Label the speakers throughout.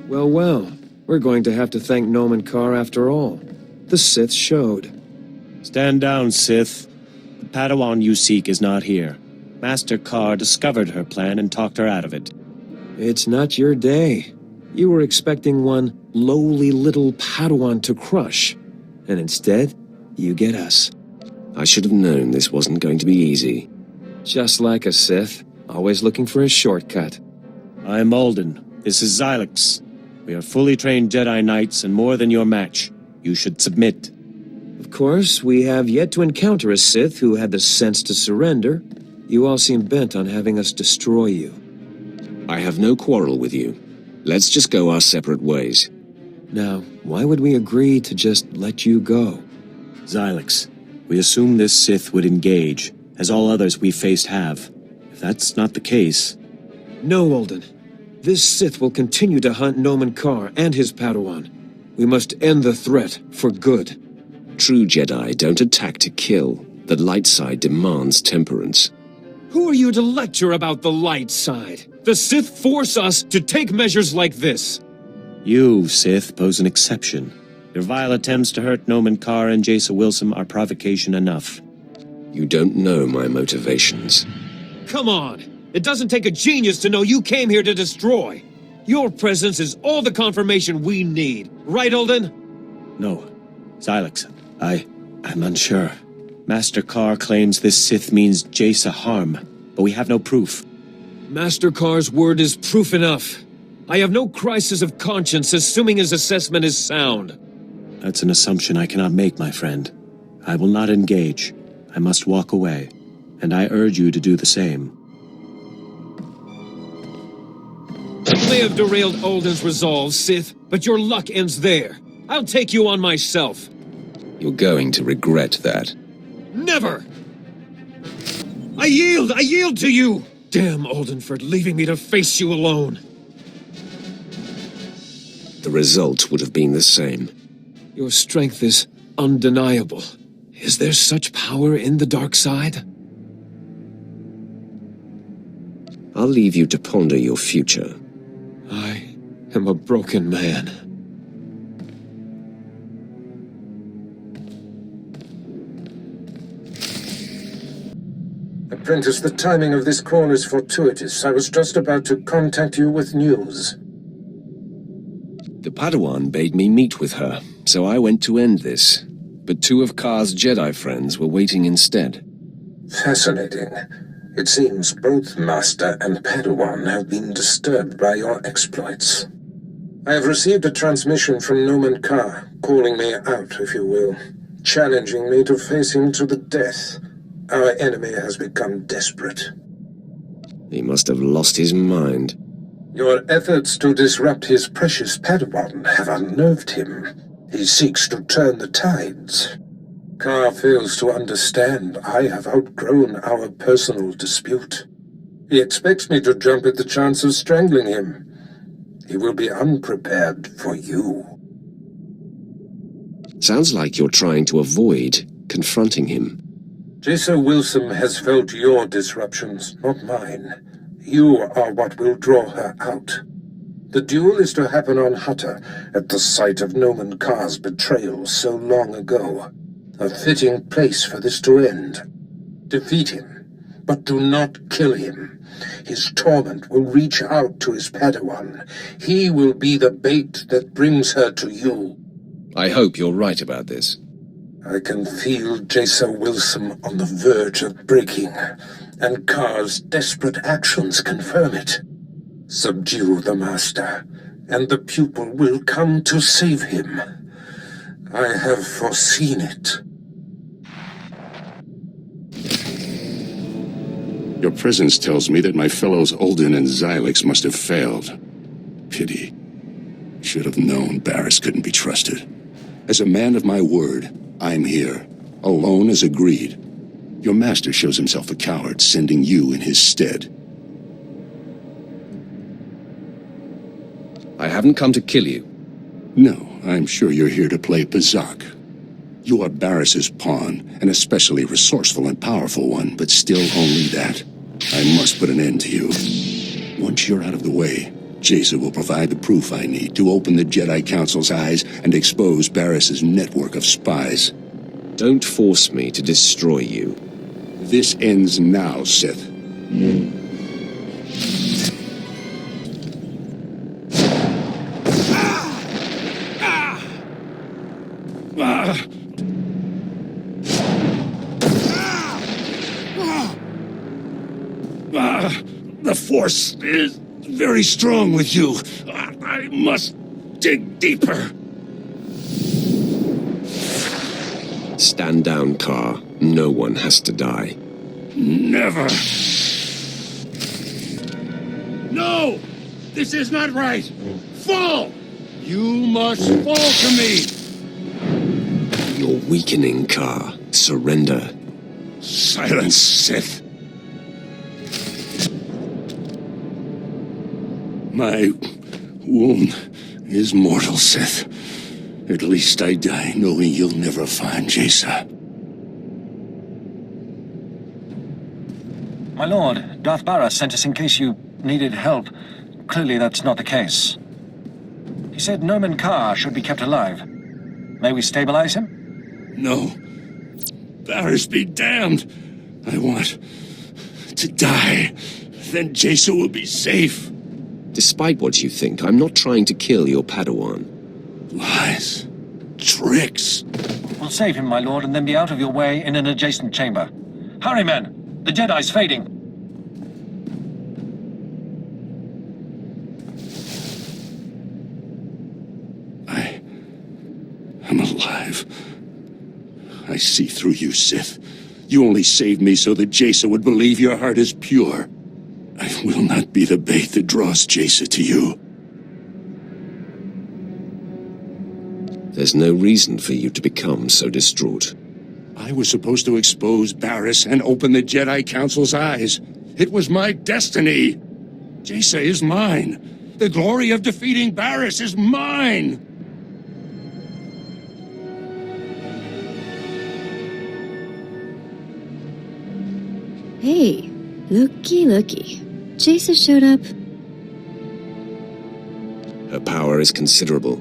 Speaker 1: Well, well. We're going to have to thank Nomen Karr after all. The Sith showed.
Speaker 2: Stand down, Sith. The Padawan you seek is not here. Master Karr discovered her plan and talked her out of it.
Speaker 1: It's not your day. You were expecting one lowly little Padawan to crush. And instead, you get us.
Speaker 3: I should have known this wasn't going to be easy.
Speaker 1: Just like a Sith, always looking for a shortcut.
Speaker 2: I'm Alden. This is Xylix. We are fully trained Jedi Knights and more than your match. You should submit.
Speaker 1: Of course, we have yet to encounter a Sith who had the sense to surrender. You all seem bent on having us destroy you.
Speaker 3: I have no quarrel with you. Let's just go our separate ways.
Speaker 1: Now, why would we agree to just let you go?
Speaker 2: Xylix, we assumed this Sith would engage, as all others we faced have. If that's not the case...
Speaker 1: No, Alden. This Sith will continue to hunt Nomen Karr and his Padawan. We must end the threat for good.
Speaker 3: True Jedi don't attack to kill. The light side demands temperance.
Speaker 1: Who are you to lecture about the light side? The Sith force us to take measures like this.
Speaker 2: You, Sith, pose an exception. Your vile attempts to hurt Nomen Karr and Jaessa Wilson are provocation enough.
Speaker 3: You don't know my motivations.
Speaker 1: Come on! It doesn't take a genius to know you came here to destroy. Your presence is all the confirmation we need. Right, Alden?
Speaker 2: No. Xylix, I'm unsure. Master Karr claims this Sith means Jaessa harm, but we have no proof.
Speaker 1: Master Karr's word is proof enough. I have no crisis of conscience assuming his assessment is sound.
Speaker 2: That's an assumption I cannot make, my friend. I will not engage. I must walk away, and I urge you to do the same.
Speaker 1: You may have derailed Alden's resolve, Sith, but your luck ends there. I'll take you on myself.
Speaker 3: You're going to regret that.
Speaker 1: Never! I yield to you! Damn Alden for leaving me to face you alone.
Speaker 3: The result would have been the same.
Speaker 1: Your strength is undeniable. Is there such power in the dark side?
Speaker 3: I'll leave you to ponder your future.
Speaker 1: I am a broken man.
Speaker 4: Apprentice, the timing of this call is fortuitous. I was just about to contact you with news.
Speaker 3: The Padawan bade me meet with her, so I went to end this. But two of Karr's Jedi friends were waiting instead.
Speaker 4: Fascinating. It seems both Master and Padawan have been disturbed by your exploits. I have received a transmission from Nomen Karr, calling me out, if you will, challenging me to face him to the death. Our enemy has become desperate.
Speaker 3: He must have lost his mind.
Speaker 4: Your efforts to disrupt his precious Padawan have unnerved him. He seeks to turn the tides. Karr fails to understand I have outgrown our personal dispute. He expects me to jump at the chance of strangling him. He will be unprepared for you.
Speaker 3: Sounds like you're trying to avoid confronting him.
Speaker 4: Jaessa Wilson has felt your disruptions, not mine. You are what will draw her out. The duel is to happen on Hutta, at the site of Nomen Karr's betrayal so long ago. A fitting place for this to end. Defeat him, but do not kill him. His torment will reach out to his Padawan. He will be the bait that brings her to you.
Speaker 3: I hope you're right about this.
Speaker 4: I can feel Jaessa Wilson on the verge of breaking, and Karr's desperate actions confirm it. Subdue the Master, and the pupil will come to save him. I have foreseen it.
Speaker 5: Your presence tells me that my fellows Alden and Xylix must have failed. Pity. Should have known Barriss couldn't be trusted. As a man of my word, I'm here, alone as agreed. Your master shows himself a coward, sending you in his stead.
Speaker 3: I haven't come to kill you.
Speaker 5: No, I'm sure you're here to play Pazak. You are Barriss's pawn, an especially resourceful and powerful one, but still only that. I must put an end to you. Once you're out of the way, Jaessa will provide the proof I need to open the Jedi Council's eyes and expose Barris's network of spies.
Speaker 3: Don't force me to destroy you.
Speaker 5: This ends now, Sith. The Force is very strong with you. I must dig deeper.
Speaker 3: Stand down, Car. No one has to die.
Speaker 5: Never. No! This is not right! Fall! You must fall to me!
Speaker 3: You're weakening, Car. Surrender.
Speaker 5: Silence, Sith. My wound is mortal, Sith. At least I die knowing you'll never find Jaessa.
Speaker 6: My lord, Darth Barra sent us in case you needed help. Clearly that's not the case. He said Nomen Karr should be kept alive. May we stabilize him?
Speaker 5: No. Barris be damned. I want to die. Then Jaessa will be safe.
Speaker 3: Despite what you think, I'm not trying to kill your Padawan.
Speaker 5: Lies. Tricks.
Speaker 6: We'll save him, my lord, and then be out of your way in an adjacent chamber. Hurry, men! The Jedi's fading.
Speaker 5: I'm alive. I see through you, Sith. You only saved me so that Jaessa would believe your heart is pure. I will not be the bait that draws Jaessa to you.
Speaker 3: There's no reason for you to become so distraught.
Speaker 5: I was supposed to expose Barris and open the Jedi Council's eyes. It was my destiny. Jaessa is mine. The glory of defeating Barris is mine.
Speaker 7: Hey, looky. Jaessa showed up.
Speaker 3: Her power is considerable.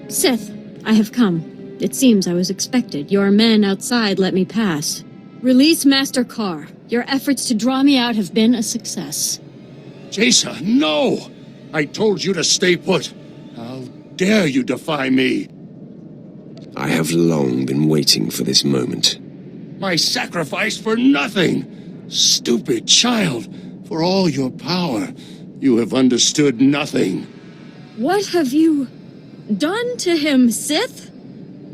Speaker 7: Sith, I have come. It seems I was expected. Your men outside let me pass. Release Master Karr. Your efforts to draw me out have been a success.
Speaker 5: Jaessa, no! I told you to stay put. How dare you defy me?
Speaker 3: I have long been waiting for this moment.
Speaker 5: My sacrifice for nothing! Stupid child! For all your power, you have understood nothing.
Speaker 7: What have you done to him, Sith?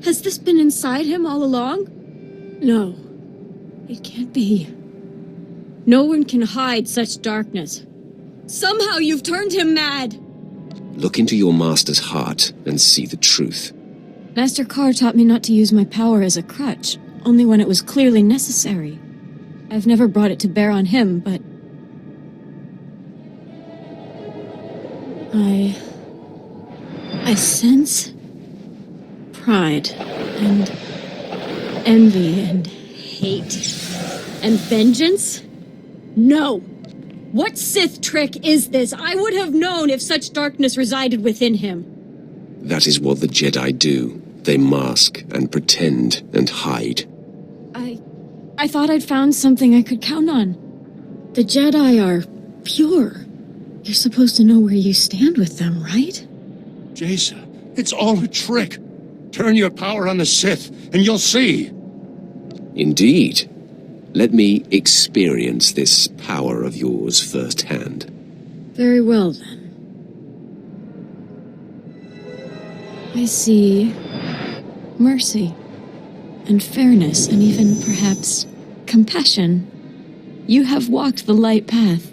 Speaker 7: Has this been inside him all along? No. It can't be. No one can hide such darkness. Somehow you've turned him mad!
Speaker 3: Look into your master's heart and see the truth.
Speaker 7: Master Karr taught me not to use my power as a crutch, only when it was clearly necessary. I've never brought it to bear on him, but... I sense pride and envy and hate and vengeance? No! What Sith trick is this? I would have known if such darkness resided within him.
Speaker 3: That is what the Jedi do. They mask and pretend and hide.
Speaker 7: I thought I'd found something I could count on. The Jedi are pure. You're supposed to know where you stand with them, right?
Speaker 5: Jaessa, it's all a trick. Turn your power on the Sith, and you'll see.
Speaker 3: Indeed. Let me experience this power of yours firsthand.
Speaker 7: Very well, then. I see mercy and fairness and even, perhaps, compassion. You have walked the light path.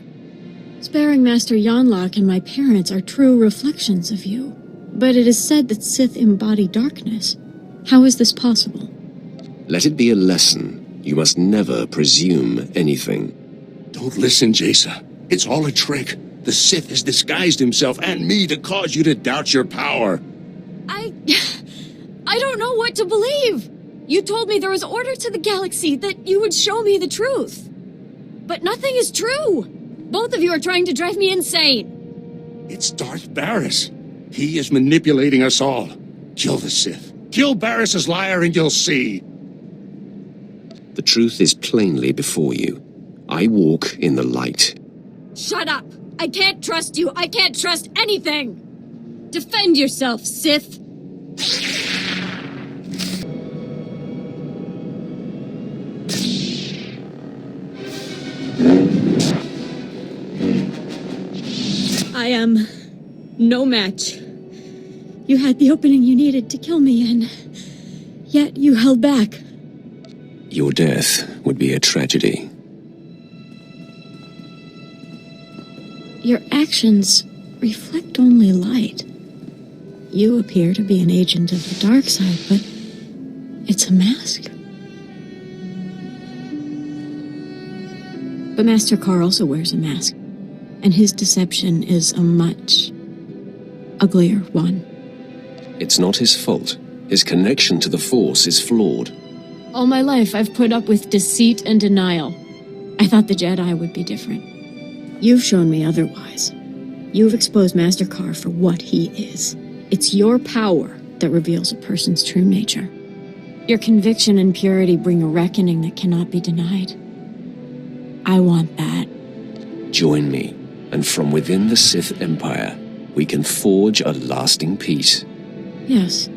Speaker 7: Sparing Master Yonlok and my parents are true reflections of you. But it is said that Sith embody darkness. How is this possible?
Speaker 3: Let it be a lesson. You must never presume anything.
Speaker 5: Don't listen, Jaessa. It's all a trick. The Sith has disguised himself and me to cause you to doubt your power.
Speaker 7: I don't know what to believe. You told me there was order to the galaxy, that you would show me the truth. But nothing is true. Both of you are trying to drive me insane.
Speaker 5: It's Darth Taris. He is manipulating us all. Kill the Sith. Kill Barris's liar and you'll see.
Speaker 3: The truth is plainly before you. I walk in the light.
Speaker 7: Shut up! I can't trust you! I can't trust anything! Defend yourself, Sith! I am no match. You had the opening you needed to kill me, and yet you held back.
Speaker 3: Your death would be a tragedy.
Speaker 7: Your actions reflect only light. You appear to be an agent of the dark side, but it's a mask. But Master Carr also wears a mask, and his deception is a much uglier one.
Speaker 3: It's not his fault. His connection to the Force is flawed.
Speaker 7: All my life, I've put up with deceit and denial. I thought the Jedi would be different. You've shown me otherwise. You've exposed Master Carr for what he is. It's your power that reveals a person's true nature. Your conviction and purity bring a reckoning that cannot be denied. I want that.
Speaker 3: Join me, and from within the Sith Empire, we can forge a lasting peace.
Speaker 7: Yes,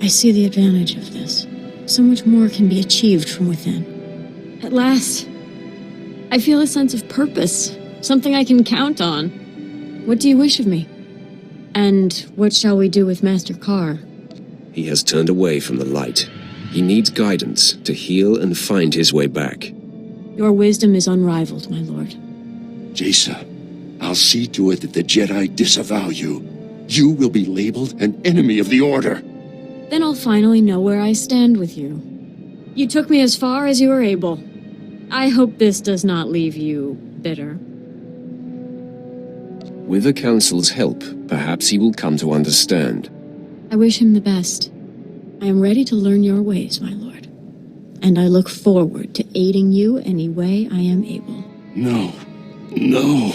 Speaker 7: I see the advantage of this. So much more can be achieved from within. At last, I feel a sense of purpose, something I can count on. What do you wish of me? And what shall we do with Master Carr?
Speaker 3: He has turned away from the light. He needs guidance to heal and find his way back.
Speaker 7: Your wisdom is unrivaled, my lord.
Speaker 5: Jaessa, I'll see to it that the Jedi disavow you. You will be labeled an enemy of the Order.
Speaker 7: Then I'll finally know where I stand with you. You took me as far as you were able. I hope this does not leave you bitter.
Speaker 3: With the Council's help, perhaps he will come to understand.
Speaker 7: I wish him the best. I am ready to learn your ways, my lord. And I look forward to aiding you any way I am able.
Speaker 5: No. No.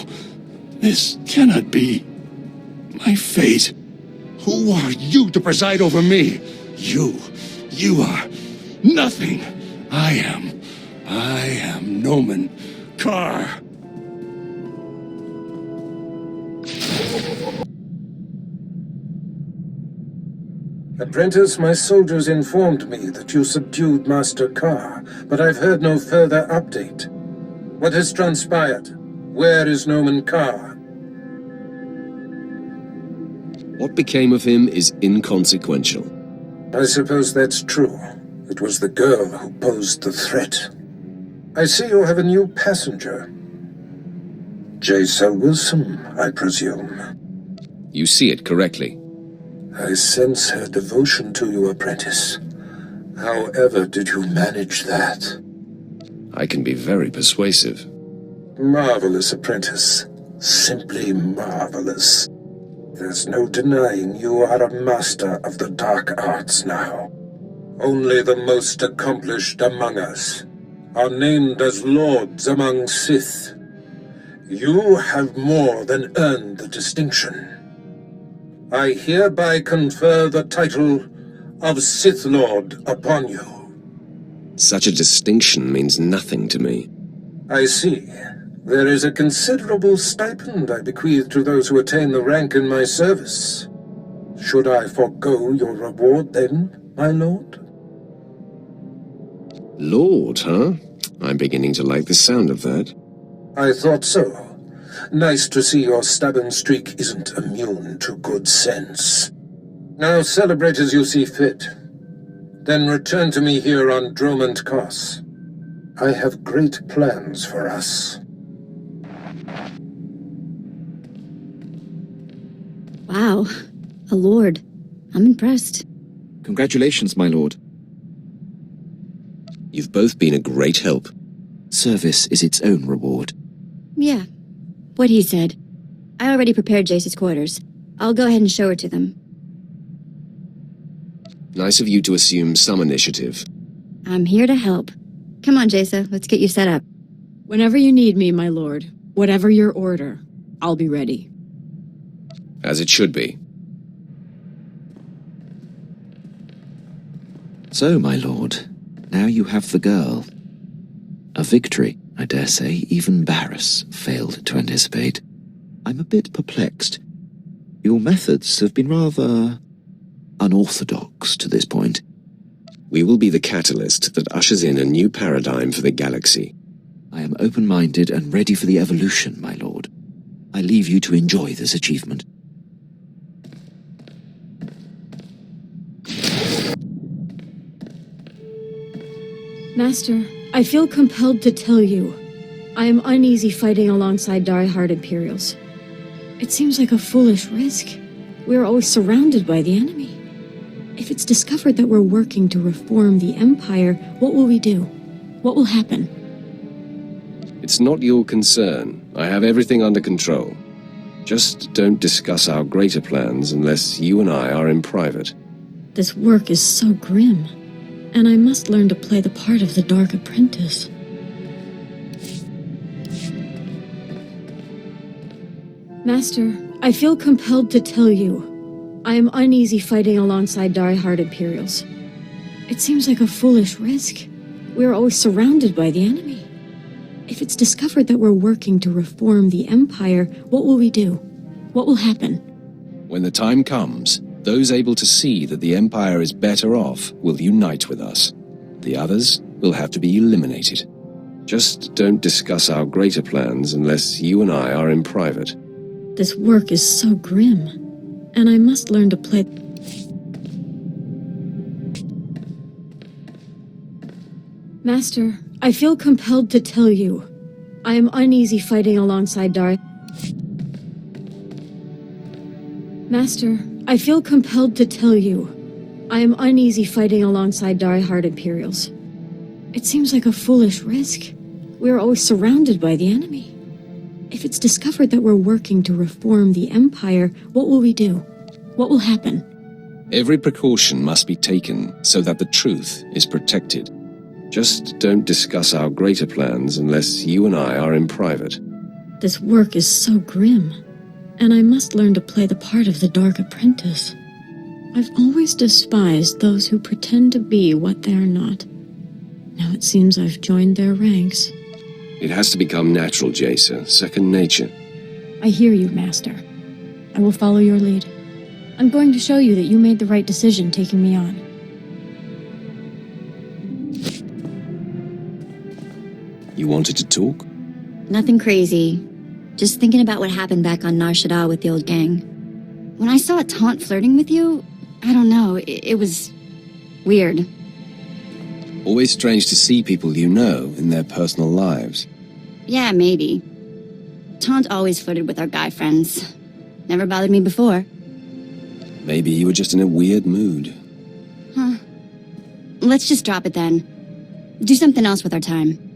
Speaker 5: This cannot be. My fate. Who are you to preside over me? You are nothing. I am Nomen Carr.
Speaker 4: Apprentice, my soldiers informed me that you subdued Master Carr, but I've heard no further update. What has transpired? Where is Nomen Carr?
Speaker 3: What became of him is inconsequential.
Speaker 4: I suppose that's true. It was the girl who posed the threat. I see you have a new passenger. Jaessa Wilson, I presume.
Speaker 3: You see it correctly.
Speaker 4: I sense her devotion to you, apprentice. However did you manage that?
Speaker 3: I can be very persuasive.
Speaker 4: Marvelous, apprentice. Simply marvelous. There's no denying you are a master of the dark arts now. Only the most accomplished among us are named as lords among Sith. You have more than earned the distinction. I hereby confer the title of Sith Lord upon you.
Speaker 3: Such a distinction means nothing to me.
Speaker 4: I see. There is a considerable stipend I bequeath to those who attain the rank in my service. Should I forego your reward then, my lord?
Speaker 3: Lord, huh? I'm beginning to like the sound of that.
Speaker 4: I thought so. Nice to see your stubborn streak isn't immune to good sense. Now celebrate as you see fit. Then return to me here on Dromund Kaas. I have great plans for us.
Speaker 8: Wow, a lord. I'm impressed.
Speaker 9: Congratulations, my lord.
Speaker 3: You've both been a great help.
Speaker 9: Service is its own reward.
Speaker 8: Yeah, what he said. I already prepared Jace's quarters. I'll go ahead and show her to them.
Speaker 3: Nice of you to assume some initiative.
Speaker 8: I'm here to help. Come on, Jaessa, let's get you set up.
Speaker 7: Whenever you need me, my lord, whatever your order, I'll be ready.
Speaker 3: As it should be.
Speaker 9: So, my lord, now you have the girl. A victory, I dare say, even Barris failed to anticipate. I'm a bit perplexed. Your methods have been rather unorthodox to this point.
Speaker 3: We will be the catalyst that ushers in a new paradigm for the galaxy.
Speaker 9: I am open-minded and ready for the evolution, my lord. I leave you to enjoy this achievement.
Speaker 7: Master, I feel compelled to tell you. I am uneasy fighting alongside die-hard Imperials. It seems like a foolish risk. We are always surrounded by the enemy. If it's discovered that we're working to reform the Empire, what will we do? What will happen?
Speaker 3: It's not your concern. I have everything under control. Just don't discuss our greater plans unless you and I are in private.
Speaker 7: This work is so grim, and I must learn to play the part of the Dark Apprentice. Master, I feel compelled to tell you. I am uneasy fighting alongside die-hard Imperials. It seems like a foolish risk. We are always surrounded by the enemy. If it's discovered that we're working to reform the Empire, what will we do? What will happen?
Speaker 3: When the time comes, those able to see that the Empire is better off will unite with us. The others will have to be eliminated. Just don't discuss our greater plans unless you and I are in private.
Speaker 7: This work is so grim, and I must learn to play... Master, I feel compelled to tell you. I am uneasy fighting alongside Master, I feel compelled to tell you. I am uneasy fighting alongside die-hard Imperials. It seems like a foolish risk. We are always surrounded by the enemy. If it's discovered that we're working to reform the Empire, what will we do? What will happen?
Speaker 3: Every precaution must be taken so that the truth is protected. Just don't discuss our greater plans unless you and I are in private.
Speaker 7: This work is so grim, and I must learn to play the part of the Dark Apprentice. I've always despised those who pretend to be what they're not. Now it seems I've joined their ranks.
Speaker 3: It has to become natural, Jaessa, second nature.
Speaker 7: I hear you, Master. I will follow your lead. I'm going to show you that you made the right decision taking me on.
Speaker 3: You wanted to talk?
Speaker 8: Nothing crazy. Just thinking about what happened back on Nar Shaddaa with the old gang. When I saw Taunt flirting with you, I don't know, it was weird.
Speaker 3: Always strange to see people you know in their personal lives.
Speaker 8: Yeah, maybe. Taunt always flirted with our guy friends. Never bothered me before.
Speaker 3: Maybe you were just in a weird mood.
Speaker 8: Huh. Let's just drop it then. Do something else with our time.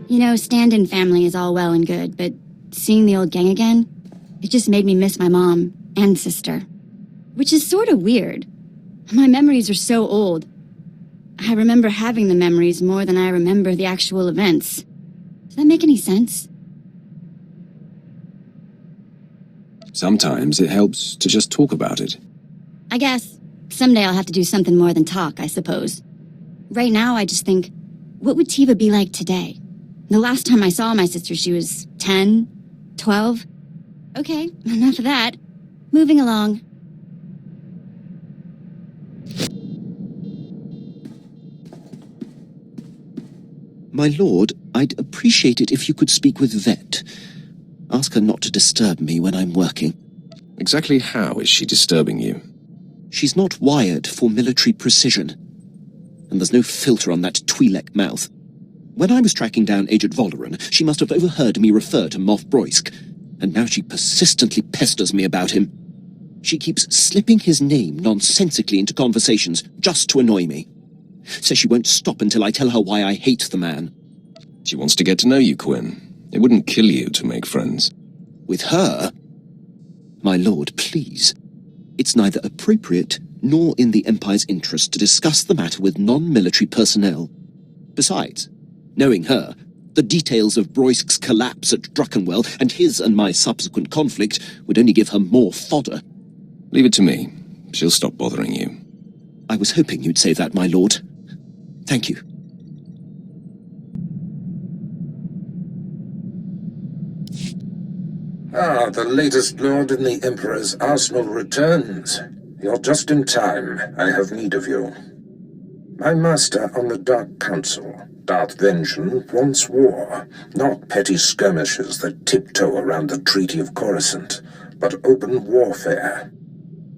Speaker 8: You know, stand-in family is all well and good, but seeing the old gang again, it just made me miss my mom and sister. Which is sort of weird. My memories are so old. I remember having the memories more than I remember the actual events. Does that make any sense?
Speaker 3: Sometimes it helps to just talk about it.
Speaker 8: I guess. Someday I'll have to do something more than talk, I suppose. Right now, I just think, what would Tiva be like today? The last time I saw my sister, she was 10, 12. Okay, enough of that. Moving along.
Speaker 9: My lord, I'd appreciate it if you could speak with Vet. Ask her not to disturb me when I'm working.
Speaker 3: Exactly how is she disturbing you?
Speaker 9: She's not wired for military precision. And there's no filter on that Twi'lek mouth. When I was tracking down Agent Voleran, she must have overheard me refer to Moff Broisk, and now she persistently pesters me about him. She keeps slipping his name nonsensically into conversations just to annoy me. Says she won't stop until I tell her why I hate the man.
Speaker 3: She wants to get to know you, Quinn. It wouldn't kill you to make friends.
Speaker 9: With her? My lord, please. It's neither appropriate nor in the Empire's interest to discuss the matter with non-military personnel. Besides, knowing her, The details of Broisk's collapse at Druckenwell and his and my subsequent conflict would only give her more fodder.
Speaker 3: Leave it to me. She'll stop bothering you.
Speaker 9: I was hoping you'd say that, my lord. Thank you.
Speaker 4: Ah, the latest lord in the Emperor's arsenal returns. You're just in time. I have need of you. My master on the Dark Council, Darth Vengeance, wants war, not petty skirmishes that tiptoe around the Treaty of Coruscant, but open warfare.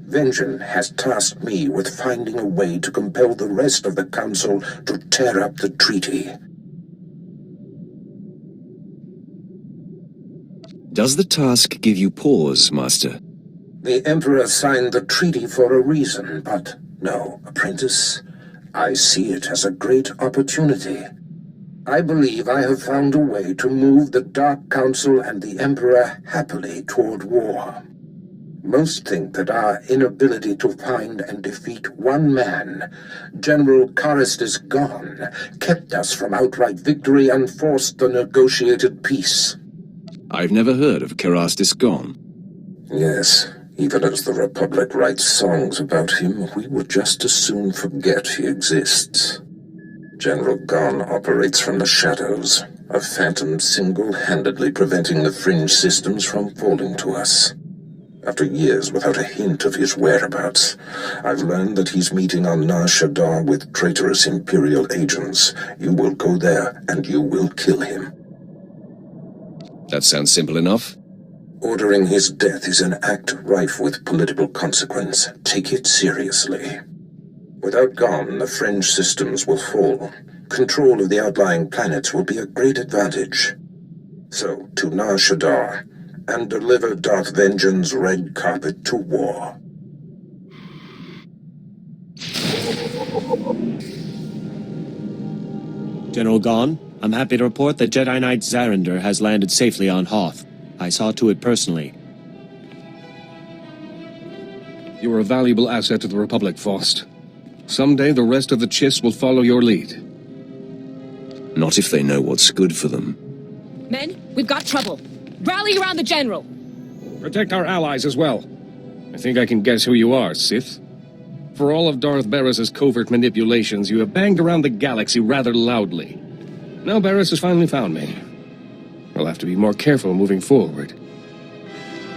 Speaker 4: Vengeance has tasked me with finding a way to compel the rest of the Council to tear up the treaty.
Speaker 3: Does the task give you pause, Master?
Speaker 4: The Emperor signed the treaty for a reason, but no, apprentice. I see it as a great opportunity. I believe I have found a way to move the Dark Council and the Emperor happily toward war. Most think that our inability to find and defeat one man, General Taris gone, kept us from outright victory and forced the negotiated peace.
Speaker 3: I've never heard of Kerastis gone.
Speaker 4: Yes, even as the Republic writes songs about him, we would just as soon forget he exists. General Gon operates from the shadows, a phantom single-handedly preventing the fringe systems from falling to us. After years without a hint of his whereabouts, I've learned that he's meeting on Nar Shaddaa with traitorous Imperial agents. You will go there, and you will kill him.
Speaker 3: That sounds simple enough.
Speaker 4: Ordering his death is an act rife with political consequence. Take it seriously. Without Gon, the fringe systems will fall. Control of the outlying planets will be a great advantage. So, to Nar Shaddaa, and deliver Darth Vengeance's red carpet to war.
Speaker 2: General Gon, I'm happy to report that Jedi Knight Zarander has landed safely on Hoth. I saw to it personally.
Speaker 10: You're a valuable asset to the Republic, Faust. Someday the rest of the Chiss will follow your lead.
Speaker 3: Not if they know what's good for them.
Speaker 11: Men, we've got trouble. Rally around the General!
Speaker 10: Protect our allies as well. I think I can guess who you are, Sith. For all of Darth Barris's covert manipulations, you have banged around the galaxy rather loudly. Now Barris has finally found me. I'll have to be more careful moving forward.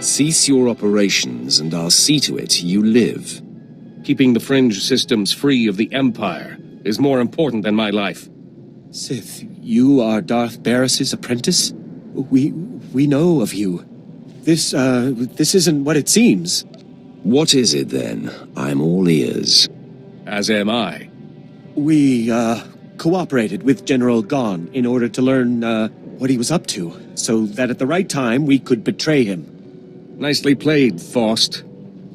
Speaker 3: Cease your operations, and I'll see to it you live.
Speaker 10: Keeping the fringe systems free of the Empire is more important than my life.
Speaker 2: Sith, you are Darth Barris's apprentice? We know of you. This isn't what it seems.
Speaker 3: What is it, then? I'm all ears.
Speaker 10: As am I.
Speaker 2: We, cooperated with General Gon in order to learn, what he was up to, so that at the right time we could betray him.
Speaker 10: Nicely played, Faust.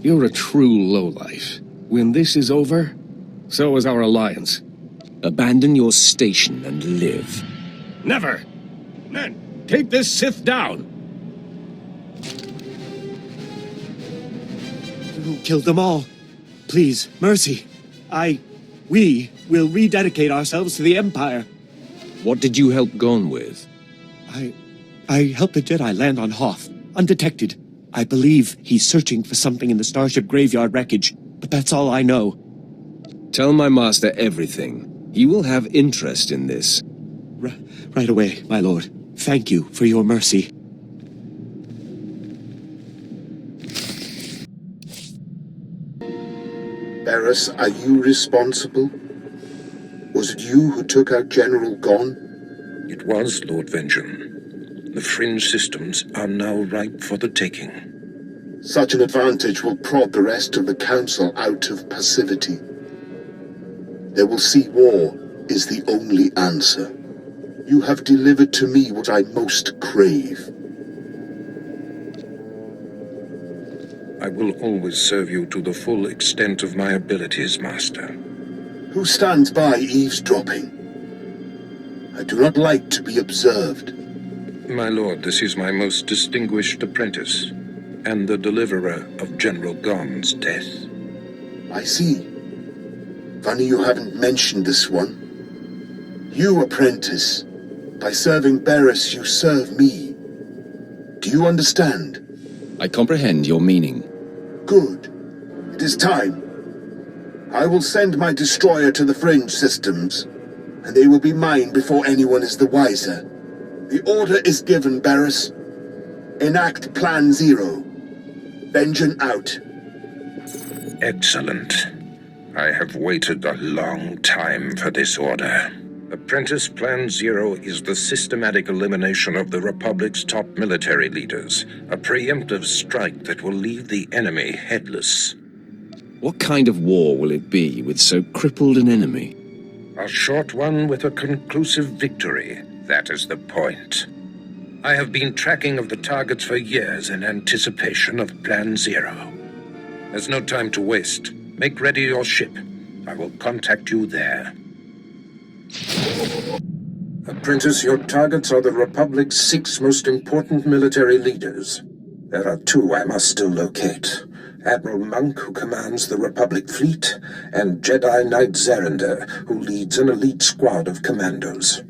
Speaker 10: You're a true lowlife. When this is over, so is our alliance.
Speaker 3: Abandon your station and live.
Speaker 10: Never! Men, take this Sith down!
Speaker 2: You killed them all. Please, mercy. We will rededicate ourselves to the Empire.
Speaker 3: What did you help Gon with?
Speaker 2: I helped the Jedi land on Hoth, undetected. I believe he's searching for something in the Starship Graveyard wreckage, but that's all I know.
Speaker 3: Tell my master everything. He will have interest in this.
Speaker 2: Right away, my lord. Thank you for your mercy.
Speaker 12: Barris, are you responsible? Was it you who took out General Gon?
Speaker 4: It was, Lord Vengeance. The fringe systems are now ripe for the taking.
Speaker 12: Such an advantage will prod the rest of the Council out of passivity. They will see war is the only answer. You have delivered to me what I most crave.
Speaker 4: I will always serve you to the full extent of my abilities, Master.
Speaker 12: Who stands by eavesdropping? I do not like to be observed.
Speaker 4: My lord, this is my most distinguished apprentice, and the deliverer of General Gon's death.
Speaker 12: I see. Funny you haven't mentioned this one. You, apprentice, By serving Barris, you serve me. Do you understand?
Speaker 3: I comprehend your meaning.
Speaker 12: Good. It is time. I will send my destroyer to the Fringe systems, and they will be mine before anyone is the wiser. The order is given, Barris. Enact Plan Zero. Vengeance out.
Speaker 4: Excellent. I have waited a long time for this order. Apprentice Plan Zero is the systematic elimination of the Republic's top military leaders, a preemptive strike that will leave the enemy headless.
Speaker 3: What kind of war will it be with so crippled an enemy?
Speaker 4: A short one with a conclusive victory. That is the point. I have been tracking of the targets for years in anticipation of Plan Zero. There's no time to waste. Make ready your ship. I will contact you there. Apprentice, your targets are the Republic's 6 most important military leaders. There are 2 I must still locate. Admiral Monk, who commands the Republic fleet, and Jedi Knight Zerander, who leads an elite squad of commandos.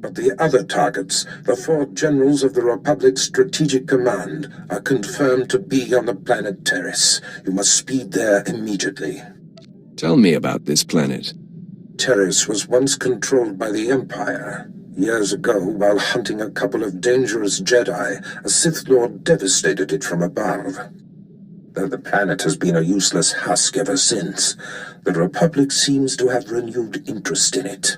Speaker 4: But the other targets, the 4 generals of the Republic's Strategic Command, are confirmed to be on the planet Taris. You must speed there immediately.
Speaker 3: Tell me about this planet.
Speaker 4: Taris was once controlled by the Empire. Years ago, while hunting a couple of dangerous Jedi, a Sith Lord devastated it from above. Though the planet has been a useless husk ever since, the Republic seems to have renewed interest in it.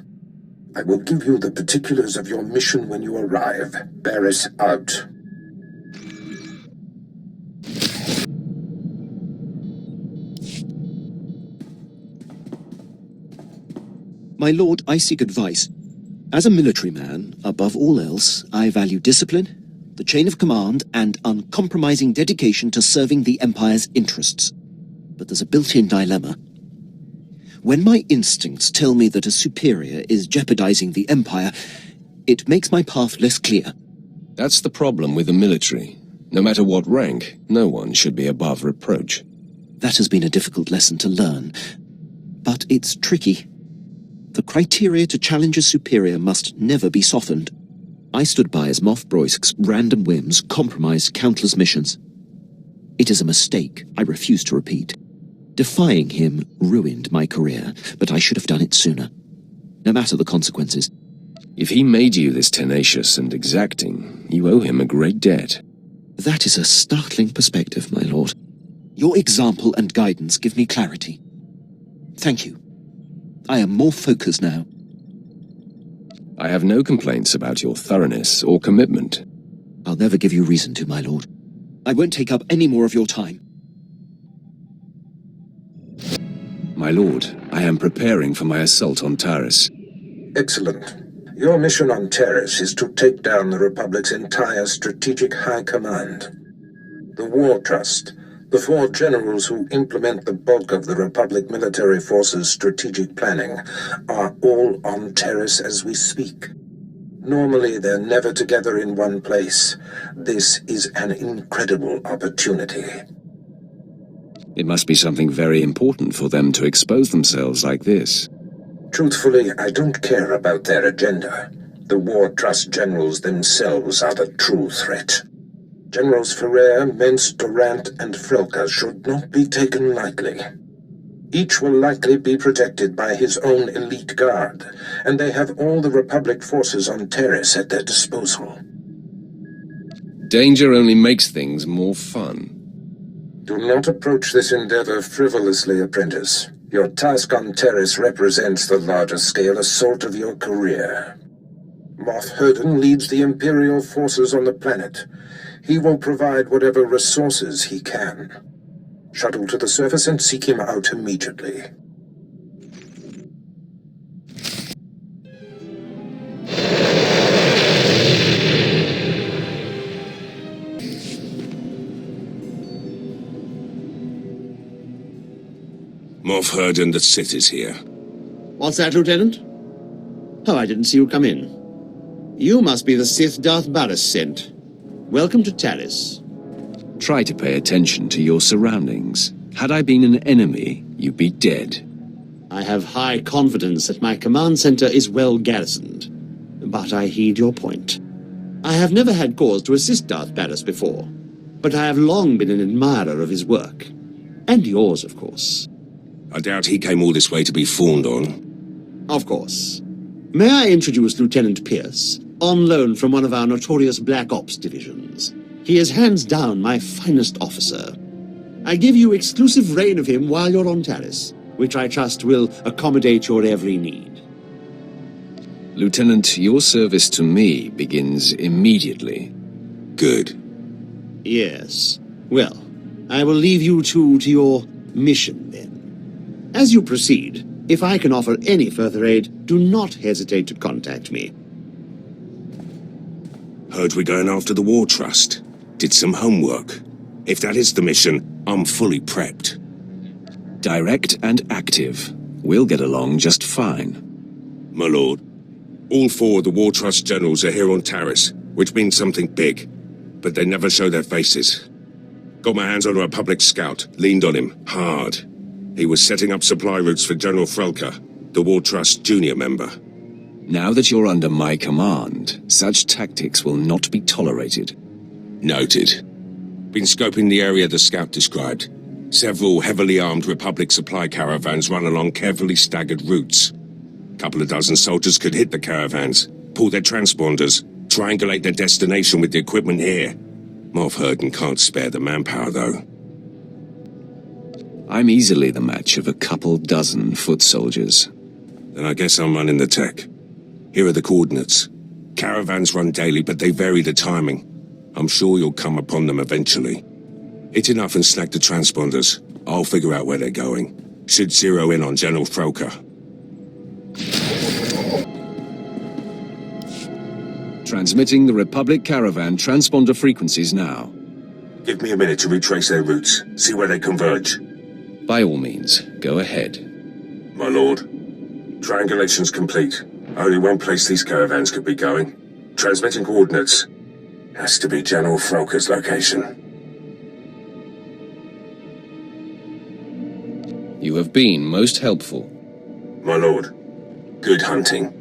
Speaker 4: I will give you the particulars of your mission when you arrive. Barris out.
Speaker 9: My lord, I seek advice. As a military man, above all else, I value discipline, the chain of command, and uncompromising dedication to serving the Empire's interests. But there's a built-in dilemma. When my instincts tell me that a superior is jeopardizing the Empire, it makes my path less clear.
Speaker 3: That's the problem with the military. No matter what rank, no one should be above reproach.
Speaker 9: That has been a difficult lesson to learn, but it's tricky. The criteria to challenge a superior must never be softened. I stood by as Moff Broisk's random whims compromised countless missions. It is a mistake I refuse to repeat. Defying him ruined my career, but I should have done it sooner. No matter the consequences.
Speaker 3: If he made you this tenacious and exacting, you owe him a great debt.
Speaker 9: That is a startling perspective, my lord. Your example and guidance give me clarity. Thank you. I am more focused now.
Speaker 3: I have no complaints about your thoroughness or commitment.
Speaker 9: I'll never give you reason to, my lord. I won't take up any more of your time.
Speaker 3: My lord, I am preparing for my assault on Taris.
Speaker 4: Excellent. Your mission on Taris is to take down the Republic's entire strategic high command. The War Trust, the 4 generals who implement the bulk of the Republic military force's strategic planning, are all on Taris as we speak. Normally, they're never together in one place. This is an incredible opportunity.
Speaker 3: It must be something very important for them to expose themselves like this.
Speaker 4: Truthfully, I don't care about their agenda. The War Trust generals themselves are the true threat. Generals Ferrer, Mence, Durant, and Frelka should not be taken lightly. Each will likely be protected by his own elite guard, and they have all the Republic forces on Taris at their disposal.
Speaker 3: Danger only makes things more fun.
Speaker 4: Do not approach this endeavor frivolously, apprentice. Your task on Taris represents the larger-scale assault of your career. Moff Herden leads the Imperial forces on the planet. He will provide whatever resources he can. Shuttle to the surface and seek him out immediately.
Speaker 5: Moff Herden, the Sith is here.
Speaker 13: What's that, Lieutenant? Oh, I didn't see you come in. You must be the Sith Darth Barris sent. Welcome to Taris.
Speaker 3: Try to pay attention to your surroundings. Had I been an enemy, you'd be dead.
Speaker 13: I have high confidence that my command center is well garrisoned. but I heed your point. I have never had cause to assist Darth Baras before, but I have long been an admirer of his work. And yours, of course.
Speaker 5: I doubt he came all this way to be fawned on.
Speaker 13: Of course. May I introduce Lieutenant Pierce, on loan from one of our notorious Black Ops divisions. He is hands down my finest officer. I give you exclusive reign of him while you're on Taris, which I trust will accommodate your every need.
Speaker 3: Lieutenant, your service to me begins immediately.
Speaker 5: Good.
Speaker 13: Yes. Well, I will leave you two to your mission then. As you proceed, if I can offer any further aid, do not hesitate to contact me.
Speaker 5: Heard we're going after the War Trust. Did some homework. If that is the mission, I'm fully prepped.
Speaker 3: Direct and active. We'll get along just fine.
Speaker 5: My lord, all four of the War Trust generals are here on Taris, which means something big. But they never show their faces. Got my hands on a Republic scout, leaned on him, hard. He was setting up supply routes for General Frelka, the War Trust junior member.
Speaker 3: Now that you're under my command, such tactics will not be tolerated.
Speaker 5: Noted. Been scoping the area the scout described. Several heavily armed Republic supply caravans run along carefully staggered routes. Couple of dozen soldiers could hit the caravans, pull their transponders, triangulate their destination with the equipment here. Moff Herden can't spare the manpower, though.
Speaker 3: I'm easily the match of a couple dozen foot soldiers.
Speaker 5: Then I guess I'm running the tech. Here are the coordinates. Caravans run daily, but they vary the timing. I'm sure you'll come upon them eventually. Hit enough and snag the transponders. I'll figure out where they're going. Should zero in on General Frelka.
Speaker 3: Transmitting the Republic caravan transponder frequencies now.
Speaker 5: Give me a minute to retrace their routes, see where they converge.
Speaker 3: By all means, go ahead.
Speaker 5: My lord, triangulation's complete. Only one place these caravans could be going. Transmitting coordinates. Has to be General Frelka's location.
Speaker 3: You have been most helpful.
Speaker 5: My lord, good hunting.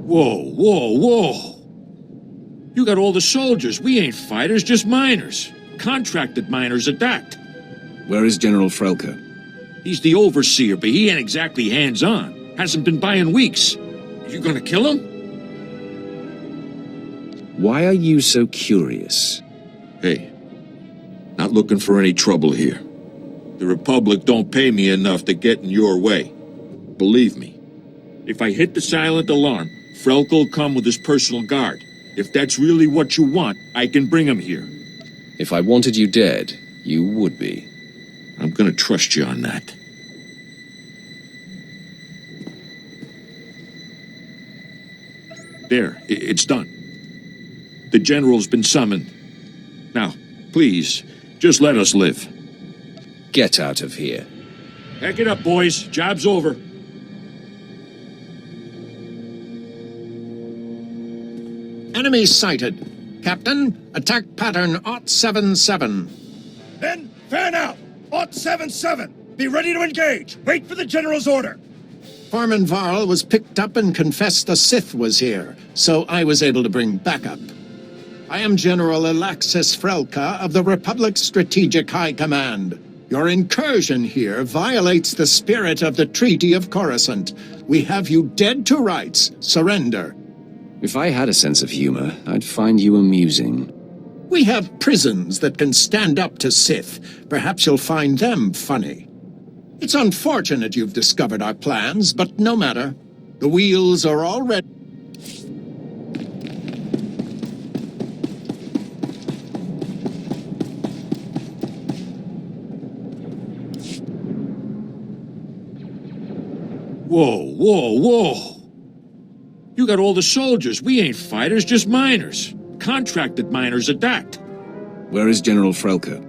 Speaker 14: Whoa, whoa, whoa! You got all the soldiers. We ain't fighters, just miners. Contracted miners at that.
Speaker 3: Where is General Frelka?
Speaker 14: He's the overseer, but he ain't exactly hands-on. Hasn't been by in weeks. You gonna kill him?
Speaker 3: Why are you so curious?
Speaker 14: Hey, not looking for any trouble here. The Republic don't pay me enough to get in your way. Believe me. If I hit the silent alarm, Frelka will come with his personal guard. If that's really what you want, I can bring him here.
Speaker 3: If I wanted you dead, you would be.
Speaker 14: I'm gonna trust you on that. There, it's done. The General's been summoned. Now, please, just let us live.
Speaker 3: Get out of here.
Speaker 14: Pack it up, boys. Job's over.
Speaker 15: Enemy sighted. Captain, attack pattern 077.
Speaker 16: Then, fan out! 077! Be ready to engage! Wait for the General's order!
Speaker 15: Foreman Varl was picked up and confessed a Sith was here, so I was able to bring backup. I am General Alaxis Frelka of the Republic's Strategic High Command. Your incursion here violates the spirit of the Treaty of Coruscant. We have you dead to rights. Surrender.
Speaker 3: If I had a sense of humor, I'd find you amusing.
Speaker 15: We have prisons that can stand up to Sith. Perhaps you'll find them funny. It's unfortunate you've discovered our plans, but no matter. The wheels are already...
Speaker 14: Whoa, whoa, whoa! You got all the soldiers. We ain't fighters, just miners. Contracted miners at that.
Speaker 3: Where is General Frelka?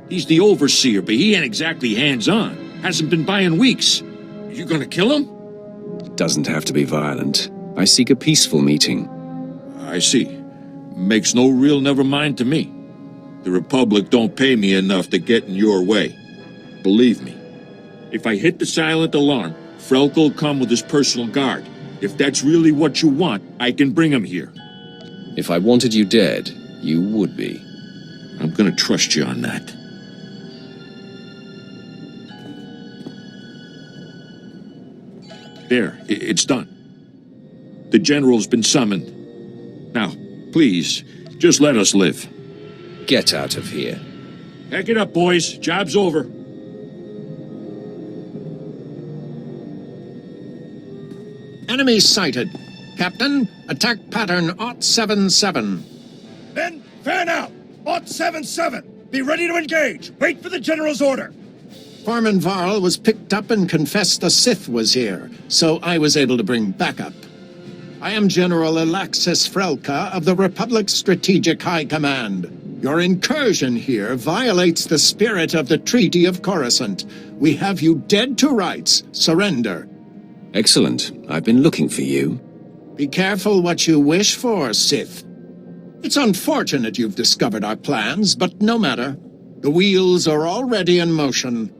Speaker 14: He's the overseer, but he ain't exactly hands-on. Hasn't been by in weeks. You gonna kill him?
Speaker 3: Doesn't have to be violent. I seek a peaceful meeting.
Speaker 14: I see. Makes no real never mind to me. The Republic don't pay me enough to get in your way. Believe me. If I hit the silent alarm, Frelk'll come with his personal guard. If that's really what you want, I can bring him here.
Speaker 3: If I wanted you dead, you would be.
Speaker 14: I'm gonna trust you on that. There, it's done. The general's been summoned. Now, please, just let us live.
Speaker 3: Get out of here.
Speaker 14: Pack it up, boys. Job's over.
Speaker 15: Enemy sighted. Captain, attack pattern 077.
Speaker 16: Men, fan out! 077! Be ready to engage! Wait for the general's order!
Speaker 15: Foreman Varl was picked up and confessed a Sith was here, so I was able to bring backup. I am General Alaxis Frelka of the Republic's Strategic High Command. Your incursion here violates the spirit of the Treaty of Coruscant. We have you dead to rights. Surrender.
Speaker 3: Excellent. I've been looking for you.
Speaker 15: Be careful what you wish for, Sith. It's unfortunate you've discovered our plans, but no matter. The wheels are already in motion.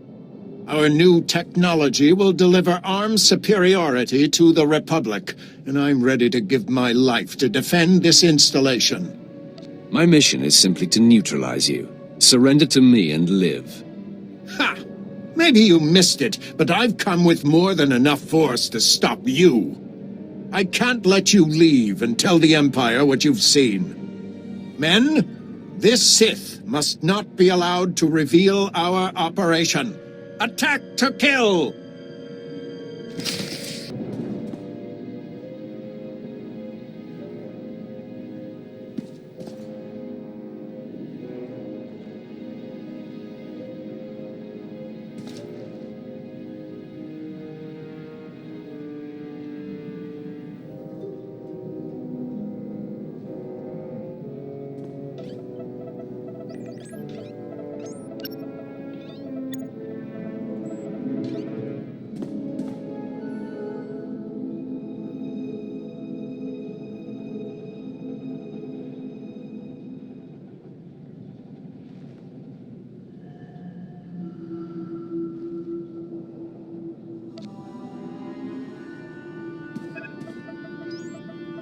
Speaker 15: Our new technology will deliver arms superiority to the Republic, and I'm ready to give my life to defend this installation.
Speaker 3: My mission is simply to neutralize you. Surrender to me and live.
Speaker 15: Ha! Maybe you missed it, but I've come with more than enough force to stop you. I can't let you leave and tell the Empire what you've seen. Men, this Sith must not be allowed to reveal our operation. Attack to kill!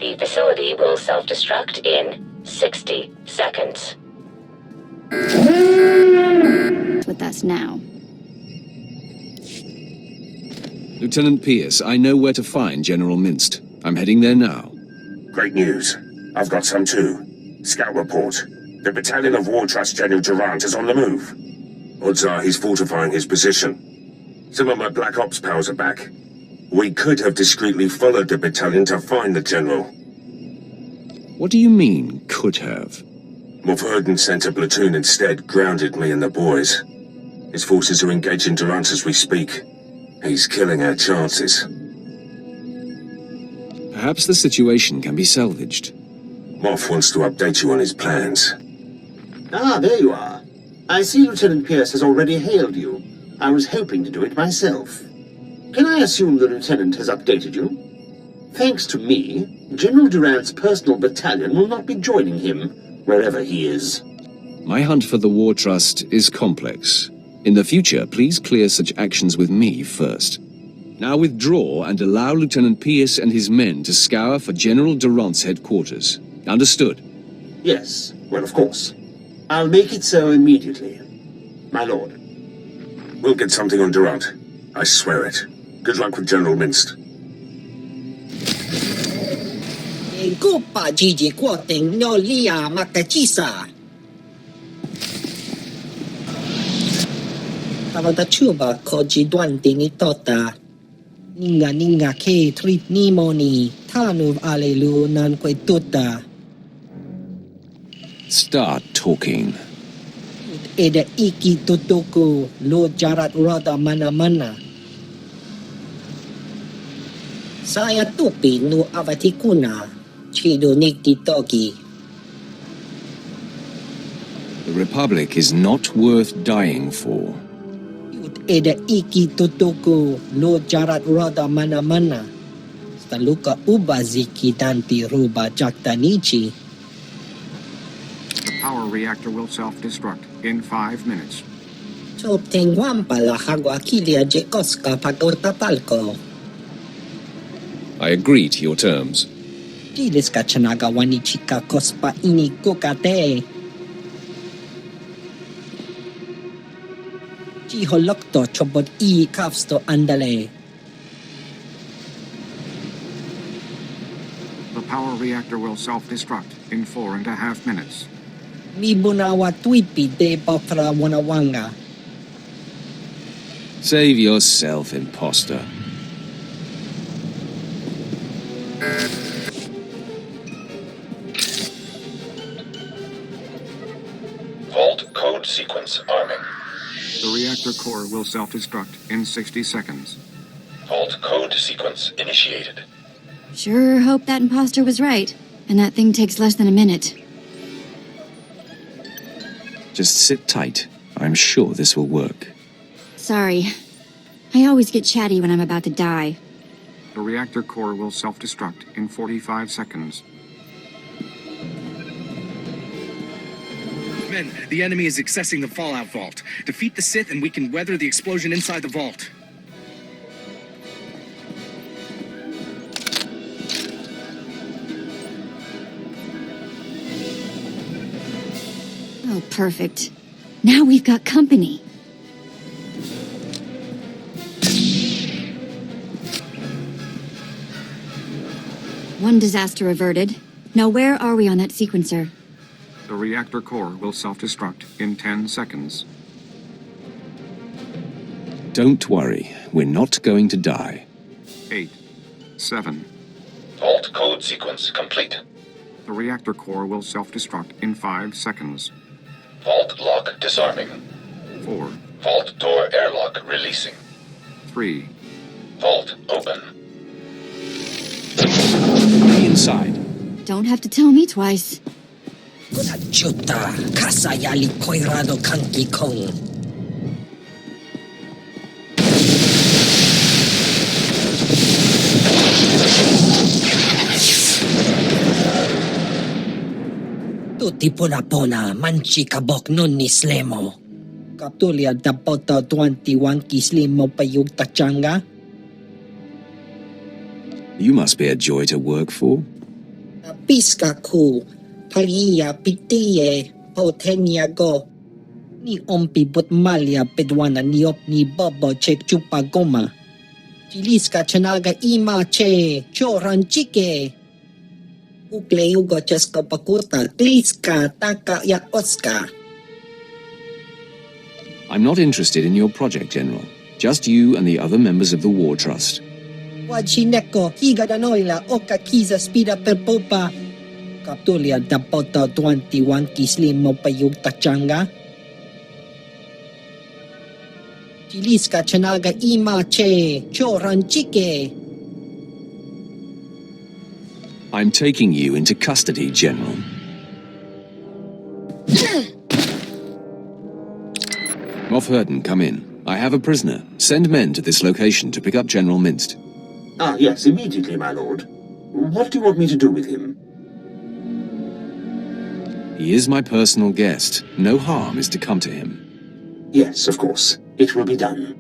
Speaker 17: The facility will self-destruct in 60 seconds.
Speaker 8: With us now.
Speaker 3: Lieutenant Pierce, I know where to find General Minst. I'm heading there now.
Speaker 4: Great news. I've got some too. Scout report. The battalion of War Trust General Durant is on the move. Odds are he's fortifying his position. Some of my Black Ops pals are back. We could have discreetly followed the battalion to find the general.
Speaker 3: What do you mean, could have?
Speaker 4: Moff Erden sent a platoon instead, grounded me and the boys. His forces are engaging Durant as we speak. He's killing our chances.
Speaker 3: Perhaps the situation can be salvaged.
Speaker 4: Moff wants to update you on his plans.
Speaker 13: Ah, there you are. I see Lieutenant Pierce has already hailed you. I was hoping to do it myself. Can I assume the Lieutenant has updated you? Thanks to me, General Durant's personal battalion will not be joining him, wherever he is.
Speaker 3: My hunt for the War Trust is complex. In the future, please clear such actions with me first. Now withdraw and allow Lieutenant Pierce and his men to scour for General Durant's headquarters. Understood?
Speaker 13: Yes, well, of course. I'll make it so immediately. My lord.
Speaker 4: We'll get something on Durant. I swear it. Good luck with General Minst.
Speaker 18: Tavatachuba koji duanting itota. Ninga ke trip ni moni. Tanuv alelu nan kwetuta.
Speaker 3: Start talking.
Speaker 18: Eda iki tutuku lo jarat rada mana. Saya tupi nu avatikuna, chido nikti toki.
Speaker 3: The Republic is not worth dying for.
Speaker 18: Eda iki tutuku lo jarat rada mana. Staluka ubaziki danti ruba jaktanichi.
Speaker 19: The power reactor will self-destruct in 5 minutes.
Speaker 18: Chopteng wampala hagwakilia jekoska pagotapalko.
Speaker 3: I agree to your terms.
Speaker 18: Dilis ka chanaga wanichika kospa ini kokate. Jiholokto chobot I kavsto andale.
Speaker 20: The power reactor will self-destruct in 4.5 minutes.
Speaker 18: Mibunawa tuipi de bafra wanawanga.
Speaker 3: Save yourself, imposter.
Speaker 21: Vault code sequence arming.
Speaker 20: The reactor core will self-destruct in 60 seconds.
Speaker 21: Vault code sequence initiated.
Speaker 8: Sure hope that imposter was right, and that thing takes less than a minute.
Speaker 3: Just sit tight. I'm sure this will work.
Speaker 8: Sorry. I always get chatty when I'm about to die.
Speaker 20: The reactor core will self-destruct in 45 seconds.
Speaker 22: Men, the enemy is accessing the Fallout Vault. Defeat the Sith and we can weather the explosion inside the vault.
Speaker 8: Oh, perfect. Now we've got company. One disaster averted. Now where are we on that sequencer?
Speaker 20: The reactor core will self-destruct in 10 seconds.
Speaker 3: Don't worry. We're not going to die.
Speaker 20: 8, 7.
Speaker 21: Vault code sequence complete.
Speaker 20: The reactor core will self-destruct in 5 seconds.
Speaker 21: Vault lock disarming.
Speaker 20: 4.
Speaker 21: Vault door airlock releasing.
Speaker 20: 3.
Speaker 21: Vault open.
Speaker 3: Be inside.
Speaker 8: Don't have to tell me twice.
Speaker 18: Chuta, kasayali koirado kanki kong. Tuti puna manchi kabok nun ni slemo. Kaptulia dapota 21 kislimo payug tachanga.
Speaker 3: You must be a joy to work for.
Speaker 18: Piska ku. Paria pitiye potenia go. Ni ompi butmalia pedwana niop ni bobo che chupa goma. Chiliska chanaga ima che choran chike. Ukle ugo cheska pakuta kliska taka ya oska.
Speaker 3: I'm not interested in your project, General. Just you and the other members of the War Trust.
Speaker 18: Wachineko higa danoila oka kiza spida per popa. Kaptulia dapota 21 kislimo payug tachanga. Chiliska chanaga ima che choran chike.
Speaker 3: I'm taking you into custody, General. Moff Hurton, come in. I have a prisoner. Send men to this location to pick up General Minst.
Speaker 23: Ah, yes, immediately, my lord. What do you want me to do with him?
Speaker 3: He is my personal guest. No harm is to come to him.
Speaker 23: Yes, of course. It will be done.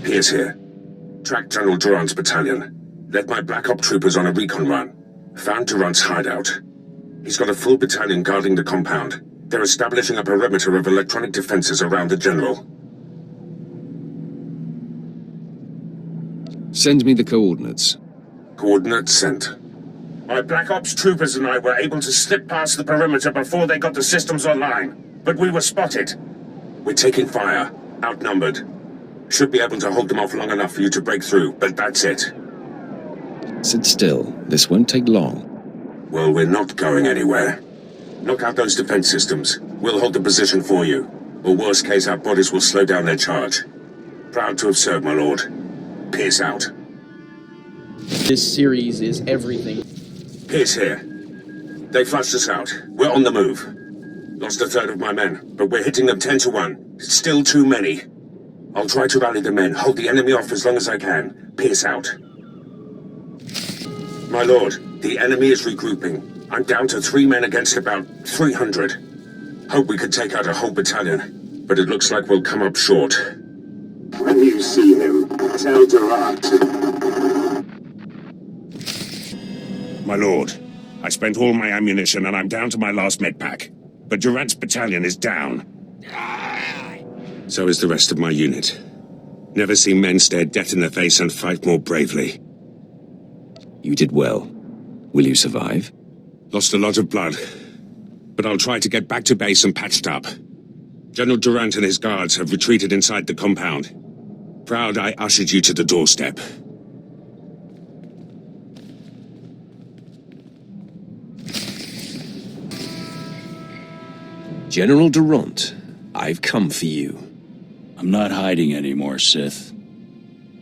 Speaker 4: Pierce here. Track General Durant's battalion. Led my Black Op troopers on a recon run. Found Durant's hideout. He's got a full battalion guarding the compound. They're establishing a perimeter of electronic defenses around the General.
Speaker 3: Send me the coordinates.
Speaker 4: Coordinates sent. My Black Ops troopers and I were able to slip past the perimeter before they got the systems online. But we were spotted. We're taking fire. Outnumbered. Should be able to hold them off long enough for you to break through, but that's it.
Speaker 3: Sit still. This won't take long.
Speaker 4: Well, we're not going anywhere. Knock out those defense systems. We'll hold the position for you. Or worst case, our bodies will slow down their charge. Proud to have served, my lord. Pierce out.
Speaker 24: This series is everything.
Speaker 4: Pierce here. They flushed us out. We're on the move. Lost a third of my men, but we're hitting them 10 to 1. It's still too many. I'll try to rally the men, hold the enemy off as long as I can. Pierce out. My lord, the enemy is regrouping. I'm down to 3 men against about 300. Hope we could take out a whole battalion, but it looks like we'll come up short.
Speaker 23: When you see him, tell Durant.
Speaker 5: My lord, I spent all my ammunition and I'm down to my last med pack. But Durant's battalion is down. So is the rest of my unit. Never seen men stare death in the face and fight more bravely.
Speaker 3: You did well. Will you survive?
Speaker 5: Lost a lot of blood. But I'll try to get back to base and patched up. General Durant and his guards have retreated inside the compound. Proud I ushered you to the doorstep.
Speaker 3: General Durant, I've come for you.
Speaker 1: I'm not hiding anymore, Sith.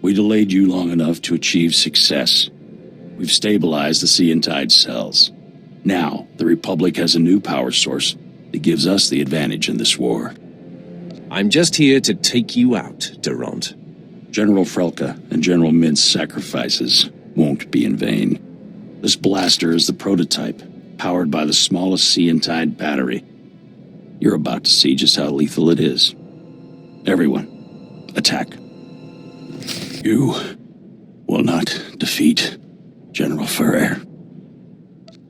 Speaker 1: We delayed you long enough to achieve success. We've stabilized the Sea and Tide cells. Now, the Republic has a new power source that gives us the advantage in this war.
Speaker 3: I'm just here to take you out, Durant.
Speaker 1: General Frelka and General Mint's sacrifices won't be in vain. This blaster is the prototype, powered by the smallest Sea and Tide battery. You're about to see just how lethal it is. Everyone, attack. You will not defeat General Ferrer.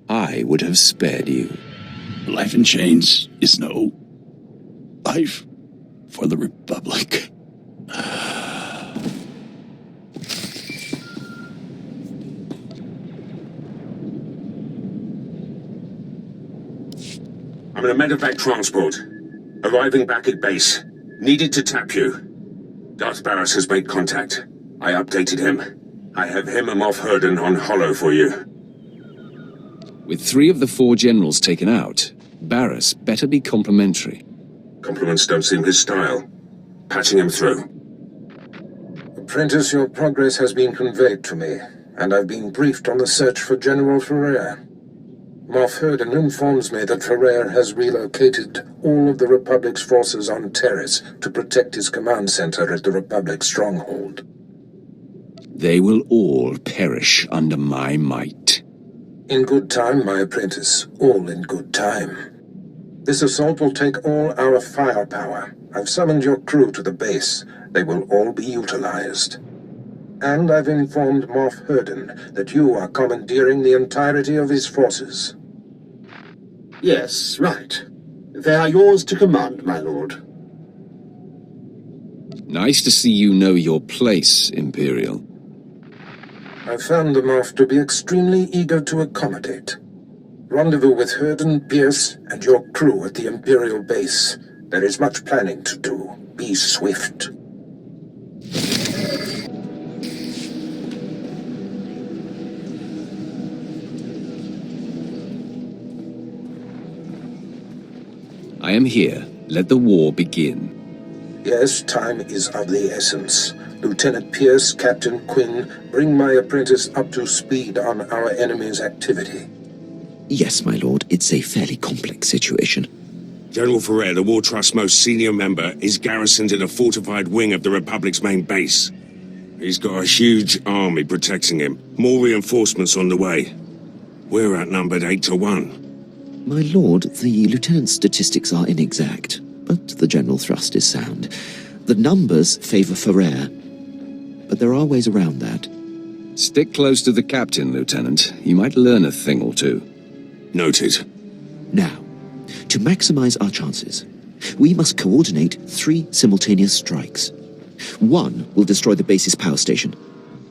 Speaker 3: I would have spared you.
Speaker 1: Life in chains is no life for the Republic.
Speaker 5: I'm in a medevac transport. Arriving back at base. Needed to tap you. Darth Barris has made contact. I updated him. I have him and Moff Herden on Hollow for you.
Speaker 3: With 3 of the 4 generals taken out, Barris better be complimentary.
Speaker 5: Compliments don't seem his style. Patching him through.
Speaker 4: Apprentice, your progress has been conveyed to me, and I've been briefed on the search for General Ferrer. Moff Herden informs me that Ferrer has relocated all of the Republic's forces on Taris to protect his command center at the Republic stronghold.
Speaker 3: They will all perish under my might.
Speaker 4: In good time, my apprentice. All in good time. This assault will take all our firepower. I've summoned your crew to the base. They will all be utilized. And I've informed Moff Herden that you are commandeering the entirety of his forces.
Speaker 23: Yes, right. They are yours to command, my lord.
Speaker 3: Nice to see you know your place, Imperial.
Speaker 4: I found the Moff to be extremely eager to accommodate. Rendezvous with Herden, Pierce, and your crew at the Imperial base. There is much planning to do. Be swift.
Speaker 3: I am here. Let the war begin.
Speaker 4: Yes, time is of the essence. Lieutenant Pierce, Captain Quinn, bring my apprentice up to speed on our enemy's activity.
Speaker 9: Yes, my lord, it's a fairly complex situation.
Speaker 5: General Ferrer, the War Trust's most senior member, is garrisoned in a fortified wing of the Republic's main base. He's got a huge army protecting him. More reinforcements on the way. We're outnumbered 8 to 1.
Speaker 9: My lord, the lieutenant's statistics are inexact, but the general thrust is sound. The numbers favor Ferrer, but there are ways around that.
Speaker 3: Stick close to the captain, Lieutenant. You might learn a thing or two.
Speaker 5: Noted.
Speaker 9: Now, to maximize our chances, we must coordinate 3 simultaneous strikes. One will destroy the base's power station.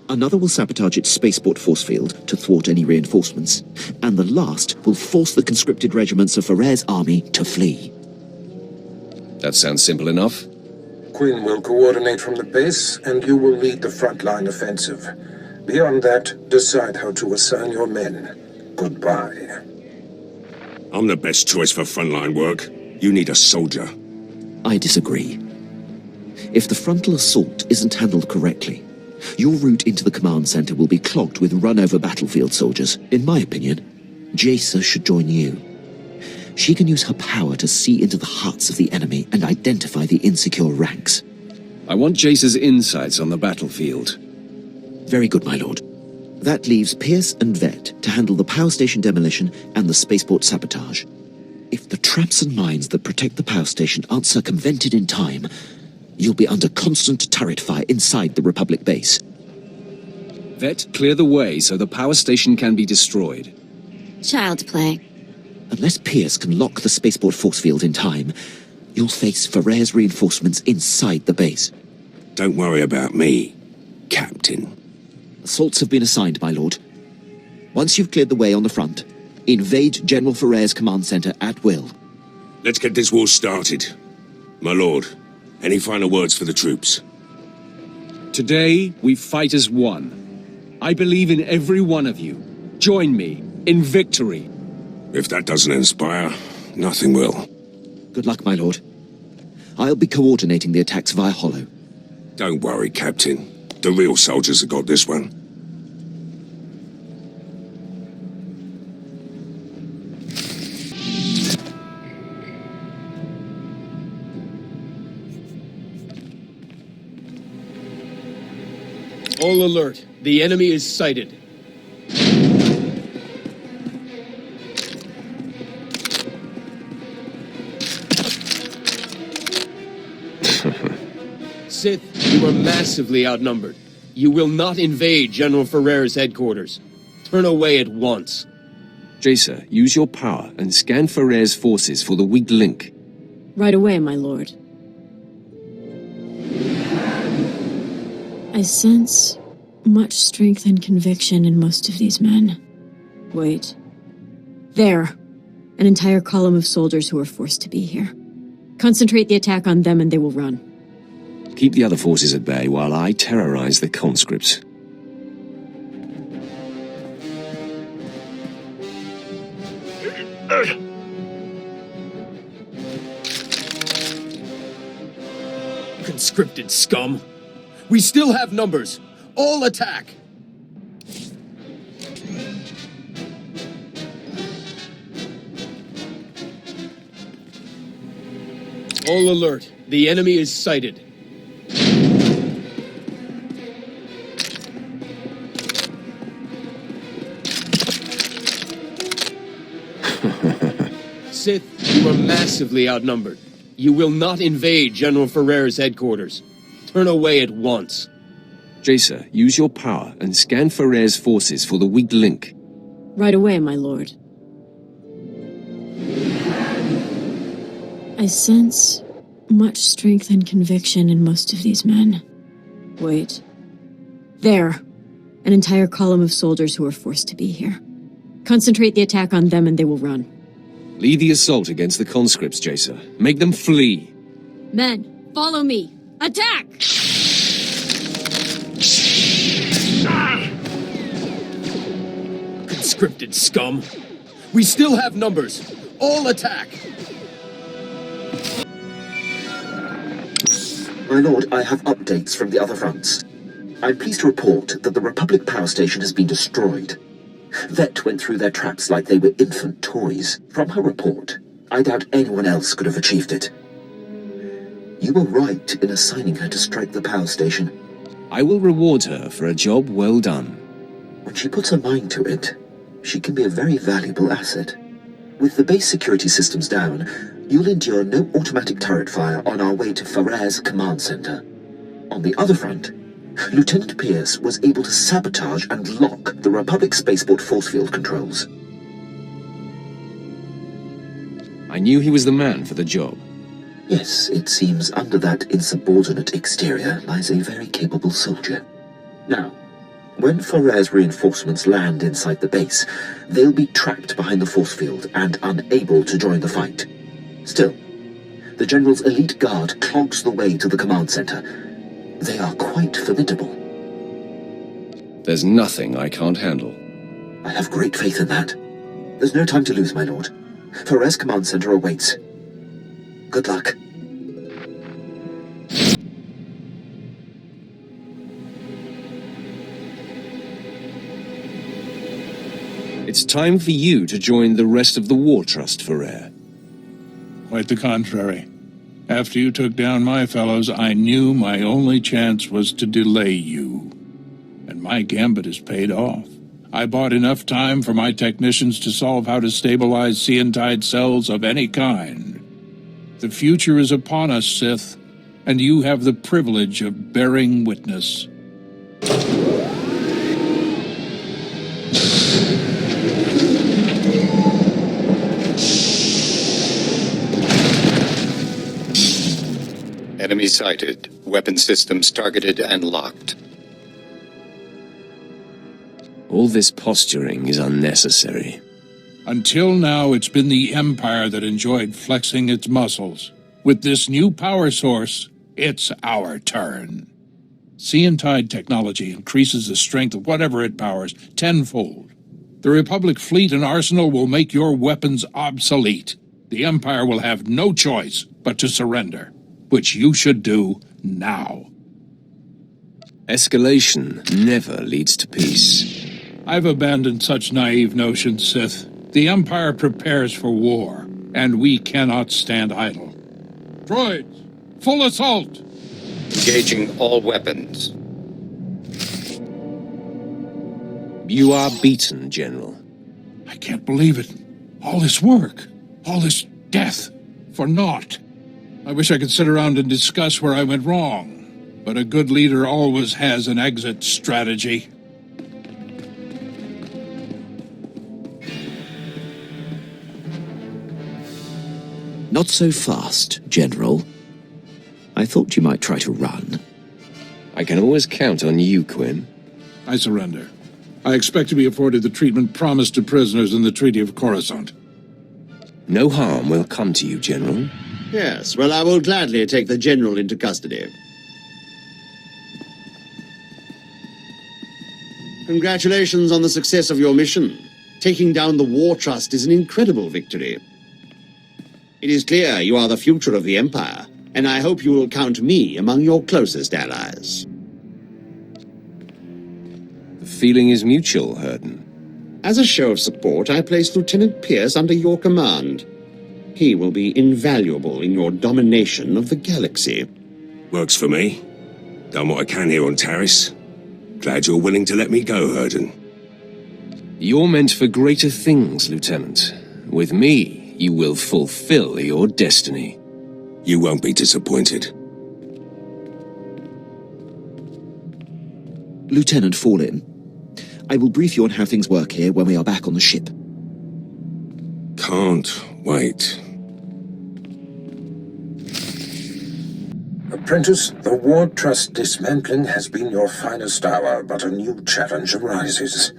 Speaker 9: Another will sabotage its spaceport force field to thwart any reinforcements. And the last will force the conscripted regiments of Ferrer's army to flee.
Speaker 3: That sounds simple enough.
Speaker 4: Quinn will coordinate from the base, and you will lead the frontline offensive. Beyond that, decide how to assign your men. Goodbye.
Speaker 5: I'm the best choice for frontline work. You need a soldier.
Speaker 9: I disagree. If the frontal assault isn't handled correctly, your route into the command center will be clogged with run-over battlefield soldiers. In my opinion, Jaessa should join you. She can use her power to see into the hearts of the enemy and identify the insecure ranks.
Speaker 3: I want Jace's insights on the battlefield.
Speaker 9: Very good, my lord. That leaves Pierce and Vet to handle the power station demolition and the spaceport sabotage. If the traps and mines that protect the power station aren't circumvented in time, you'll be under constant turret fire inside the Republic base.
Speaker 3: Vet, clear the way so the power station can be destroyed.
Speaker 8: Child's play.
Speaker 9: Unless Pierce can lock the spaceport force field in time, you'll face Ferrer's reinforcements inside the base.
Speaker 5: Don't worry about me, Captain.
Speaker 9: Assaults have been assigned, my lord. Once you've cleared the way on the front, invade General Ferrer's command center at will.
Speaker 5: Let's get this war started. My lord, any final words for the troops?
Speaker 3: Today, we fight as one. I believe in every one of you. Join me in victory.
Speaker 5: If that doesn't inspire, nothing will.
Speaker 9: Good luck, my lord. I'll be coordinating the attacks via Hollow.
Speaker 5: Don't worry, Captain. The real soldiers have got this one.
Speaker 24: All alert. The enemy is sighted. Sith, you are massively outnumbered. You will not invade General Ferrer's headquarters. Turn away at once.
Speaker 3: Jaessa, use your power and scan Ferrer's forces for the weak link.
Speaker 6: Right away, my lord. I sense much strength and conviction in most of these men. Wait. There. An entire column of soldiers who are forced to be here. Concentrate the attack on them and they will run.
Speaker 3: Keep the other forces at bay while I terrorize the conscripts.
Speaker 24: Conscripted scum! We still have numbers! All attack! All alert. The enemy is sighted. Sith, you are massively outnumbered. You will not invade General Ferrer's headquarters. Turn away at once.
Speaker 3: Jaessa, use your power and scan Ferrer's forces for the weak link.
Speaker 6: Right away, my lord. I sense much strength and conviction in most of these men. Wait. There. An entire column of soldiers who are forced to be here. Concentrate the attack on them and they will run.
Speaker 3: Lead the assault against the conscripts, Jaessa. Make them flee.
Speaker 6: Men, follow me. Attack!
Speaker 24: Conscripted scum! We still have numbers! All attack!
Speaker 7: My lord, I have updates from the other fronts. I'm pleased to report that the Republic power station has been destroyed. Vet went through their traps like they were infant toys. From her report, I doubt anyone else could have achieved it. You were right in assigning her to strike the power station.
Speaker 3: I will reward her for a job well done.
Speaker 7: When she puts her mind to it, she can be a very valuable asset. With the base security systems down, you'll endure no automatic turret fire on our way to Ferrer's command center. On the other front, Lieutenant Pierce was able to sabotage and lock the Republic spaceport force field controls.
Speaker 3: I knew he was the man for the job.
Speaker 7: Yes, it seems under that insubordinate exterior lies a very capable soldier. Now, when Ferrer's reinforcements land inside the base, they'll be trapped behind the force field and unable to join the fight. Still, the General's elite guard clogs the way to the command center. They are quite formidable.
Speaker 3: There's nothing I can't handle.
Speaker 7: I have great faith in that. There's no time to lose, my lord. Ferrer's command center awaits. Good luck.
Speaker 3: It's time for you to join the rest of the War Trust, Ferrer.
Speaker 10: Quite the contrary.
Speaker 2: After you took down my fellows, I knew my only chance was to delay you. And my gambit is paid off. I bought enough time for my technicians to solve how to stabilize Seentide cells of any kind. The future is upon us, Sith, and you have the privilege of bearing witness.
Speaker 10: Enemy sighted. Weapon systems targeted and locked.
Speaker 3: All this posturing is unnecessary.
Speaker 2: Until now, it's been the Empire that enjoyed flexing its muscles. With this new power source, it's our turn. Seentide technology increases the strength of whatever it powers tenfold. The Republic fleet and arsenal will make your weapons obsolete. The Empire will have no choice but to surrender, which you should do now.
Speaker 3: Escalation never leads to peace.
Speaker 2: I've abandoned such naive notions, Sith. The Empire prepares for war, and we cannot stand idle. Droids, full assault!
Speaker 10: Engaging all weapons.
Speaker 3: You are beaten, General.
Speaker 2: I can't believe it. All this work, all this death, for naught. I wish I could sit around and discuss where I went wrong, but a good leader always has an exit strategy.
Speaker 9: Not so fast, General. I thought you might try to run.
Speaker 3: I can always count on you, Quinn.
Speaker 2: I surrender. I expect to be afforded the treatment promised to prisoners in the Treaty of Coruscant.
Speaker 3: No harm will come to you, General.
Speaker 13: Yes, well, I will gladly take the General into custody. Congratulations on the success of your mission. Taking down the War Trust is an incredible victory. It is clear you are the future of the Empire, and I hope you will count me among your closest allies.
Speaker 3: The feeling is mutual, Herden.
Speaker 13: As a show of support, I place Lieutenant Pierce under your command. He will be invaluable in your domination of the galaxy.
Speaker 5: Works for me. Done what I can here on Taris. Glad you're willing to let me go, Herden.
Speaker 3: You're meant for greater things, Lieutenant. With me, you will fulfill your destiny.
Speaker 5: You won't be disappointed.
Speaker 9: Lieutenant Fallin, I will brief you on how things work here when we are back on the ship.
Speaker 5: Can't wait.
Speaker 4: Apprentice, the War Trust dismantling has been your finest hour, but a new challenge arises.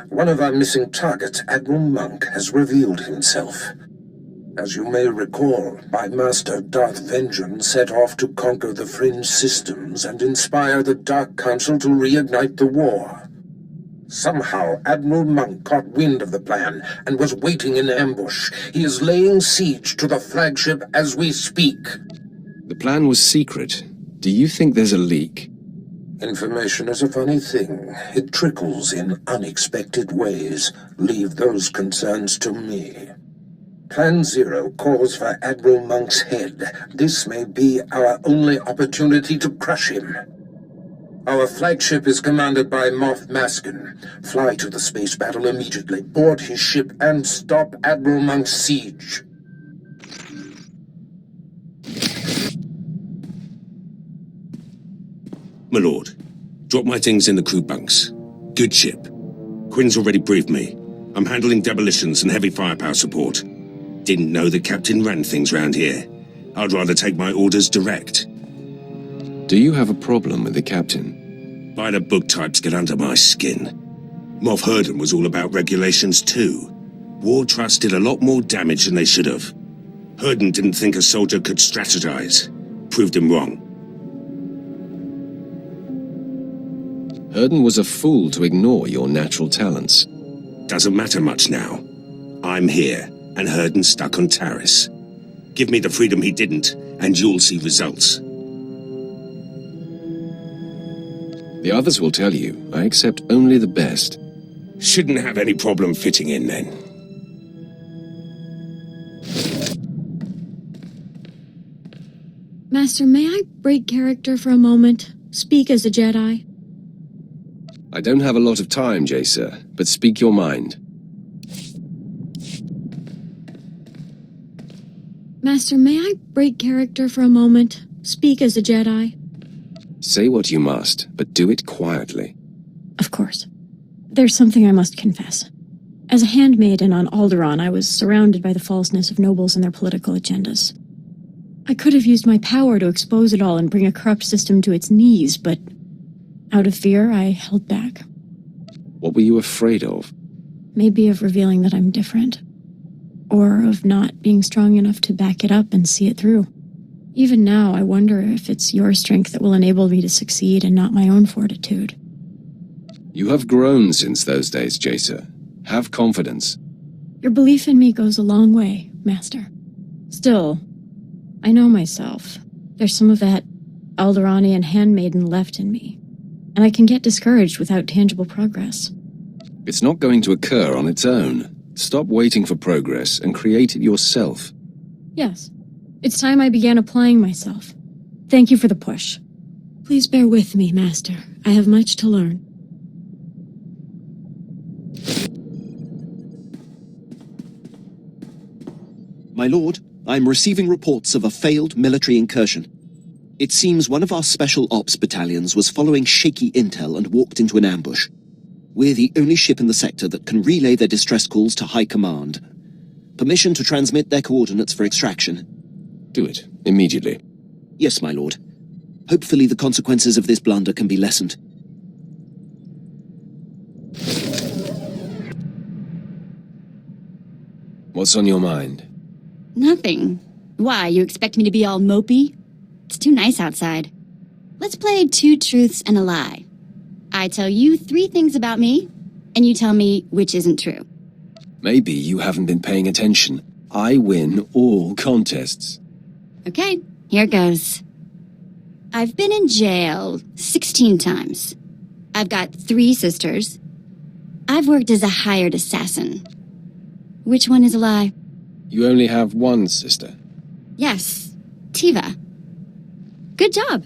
Speaker 4: One of our missing targets, Admiral Monk, has revealed himself. As you may recall, my master Darth Vengeance set off to conquer the Fringe systems and inspire the Dark Council to reignite the war. Somehow, Admiral Monk caught wind of the plan and was waiting in ambush. He is laying siege to the flagship as we speak.
Speaker 3: The plan was secret. Do you think there's a leak?
Speaker 4: Information is a funny thing. It trickles in unexpected ways. Leave those concerns to me. Plan Zero calls for Admiral Monk's head. This may be our only opportunity to crush him. Our flagship is commanded by Moff Maskin. Fly to the space battle immediately, board his ship, and stop Admiral Monk's siege.
Speaker 5: My lord, drop my things in the crew bunks. Good ship. Quinn's already briefed me. I'm handling demolitions and heavy firepower support. Didn't know the captain ran things round here. I'd rather take my orders direct.
Speaker 3: Do you have a problem with the captain?
Speaker 5: By the book types get under my skin. Moff Herden was all about regulations too. War Trust did a lot more damage than they should have. Herden didn't think a soldier could strategize. Proved him wrong.
Speaker 3: Herden was a fool to ignore your natural talents.
Speaker 5: Doesn't matter much now. I'm here, and Herden's stuck on Taris. Give me the freedom he didn't, and you'll see results.
Speaker 3: The others will tell you, I accept only the best.
Speaker 5: Shouldn't have any problem fitting in then.
Speaker 6: Master, may I break character for a moment? Speak as a Jedi?
Speaker 3: I don't have a lot of time, Jaessa, but speak your mind.
Speaker 6: Master, may I break character for a moment? Speak as a Jedi?
Speaker 3: Say what you must, but do it quietly.
Speaker 6: Of course. There's something I must confess. As a handmaiden on Alderaan, I was surrounded by the falseness of nobles and their political agendas. I could have used my power to expose it all and bring a corrupt system to its knees, but out of fear, I held back.
Speaker 3: What were you afraid of?
Speaker 6: Maybe of revealing that I'm different. Or of not being strong enough to back it up and see it through. Even now, I wonder if it's your strength that will enable me to succeed and not my own fortitude.
Speaker 3: You have grown since those days, Jaessa. Have confidence.
Speaker 6: Your belief in me goes a long way, Master. Still, I know myself. There's some of that Alderaanian handmaiden left in me, and I can get discouraged without tangible progress.
Speaker 3: It's not going to occur on its own. Stop waiting for progress and create it yourself.
Speaker 6: Yes, it's time I began applying myself. Thank you for the push. Please bear with me, Master. I have much to learn.
Speaker 9: My lord, I'm receiving reports of a failed military incursion. It seems one of our special ops battalions was following shaky intel and walked into an ambush. We're the only ship in the sector that can relay their distress calls to High Command. Permission to transmit their coordinates for extraction.
Speaker 3: Do it, immediately.
Speaker 9: Yes, my lord. Hopefully the consequences of this blunder can be lessened.
Speaker 3: What's on your mind?
Speaker 8: Nothing. Why, you expect me to be all mopey? It's too nice outside. Let's play 2 truths and a lie. I tell you 3 things about me, and you tell me which isn't true.
Speaker 3: Maybe you haven't been paying attention. I win all contests.
Speaker 8: Okay, here goes. I've been in jail 16 times. I've got 3 sisters. I've worked as a hired assassin. Which one is a lie?
Speaker 3: You only have one sister.
Speaker 8: Yes, Tiva. Good job.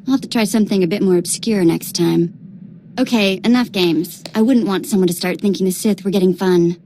Speaker 8: I'll have to try something a bit more obscure next time. Okay, enough games. I wouldn't want someone to start thinking the Sith were getting fun.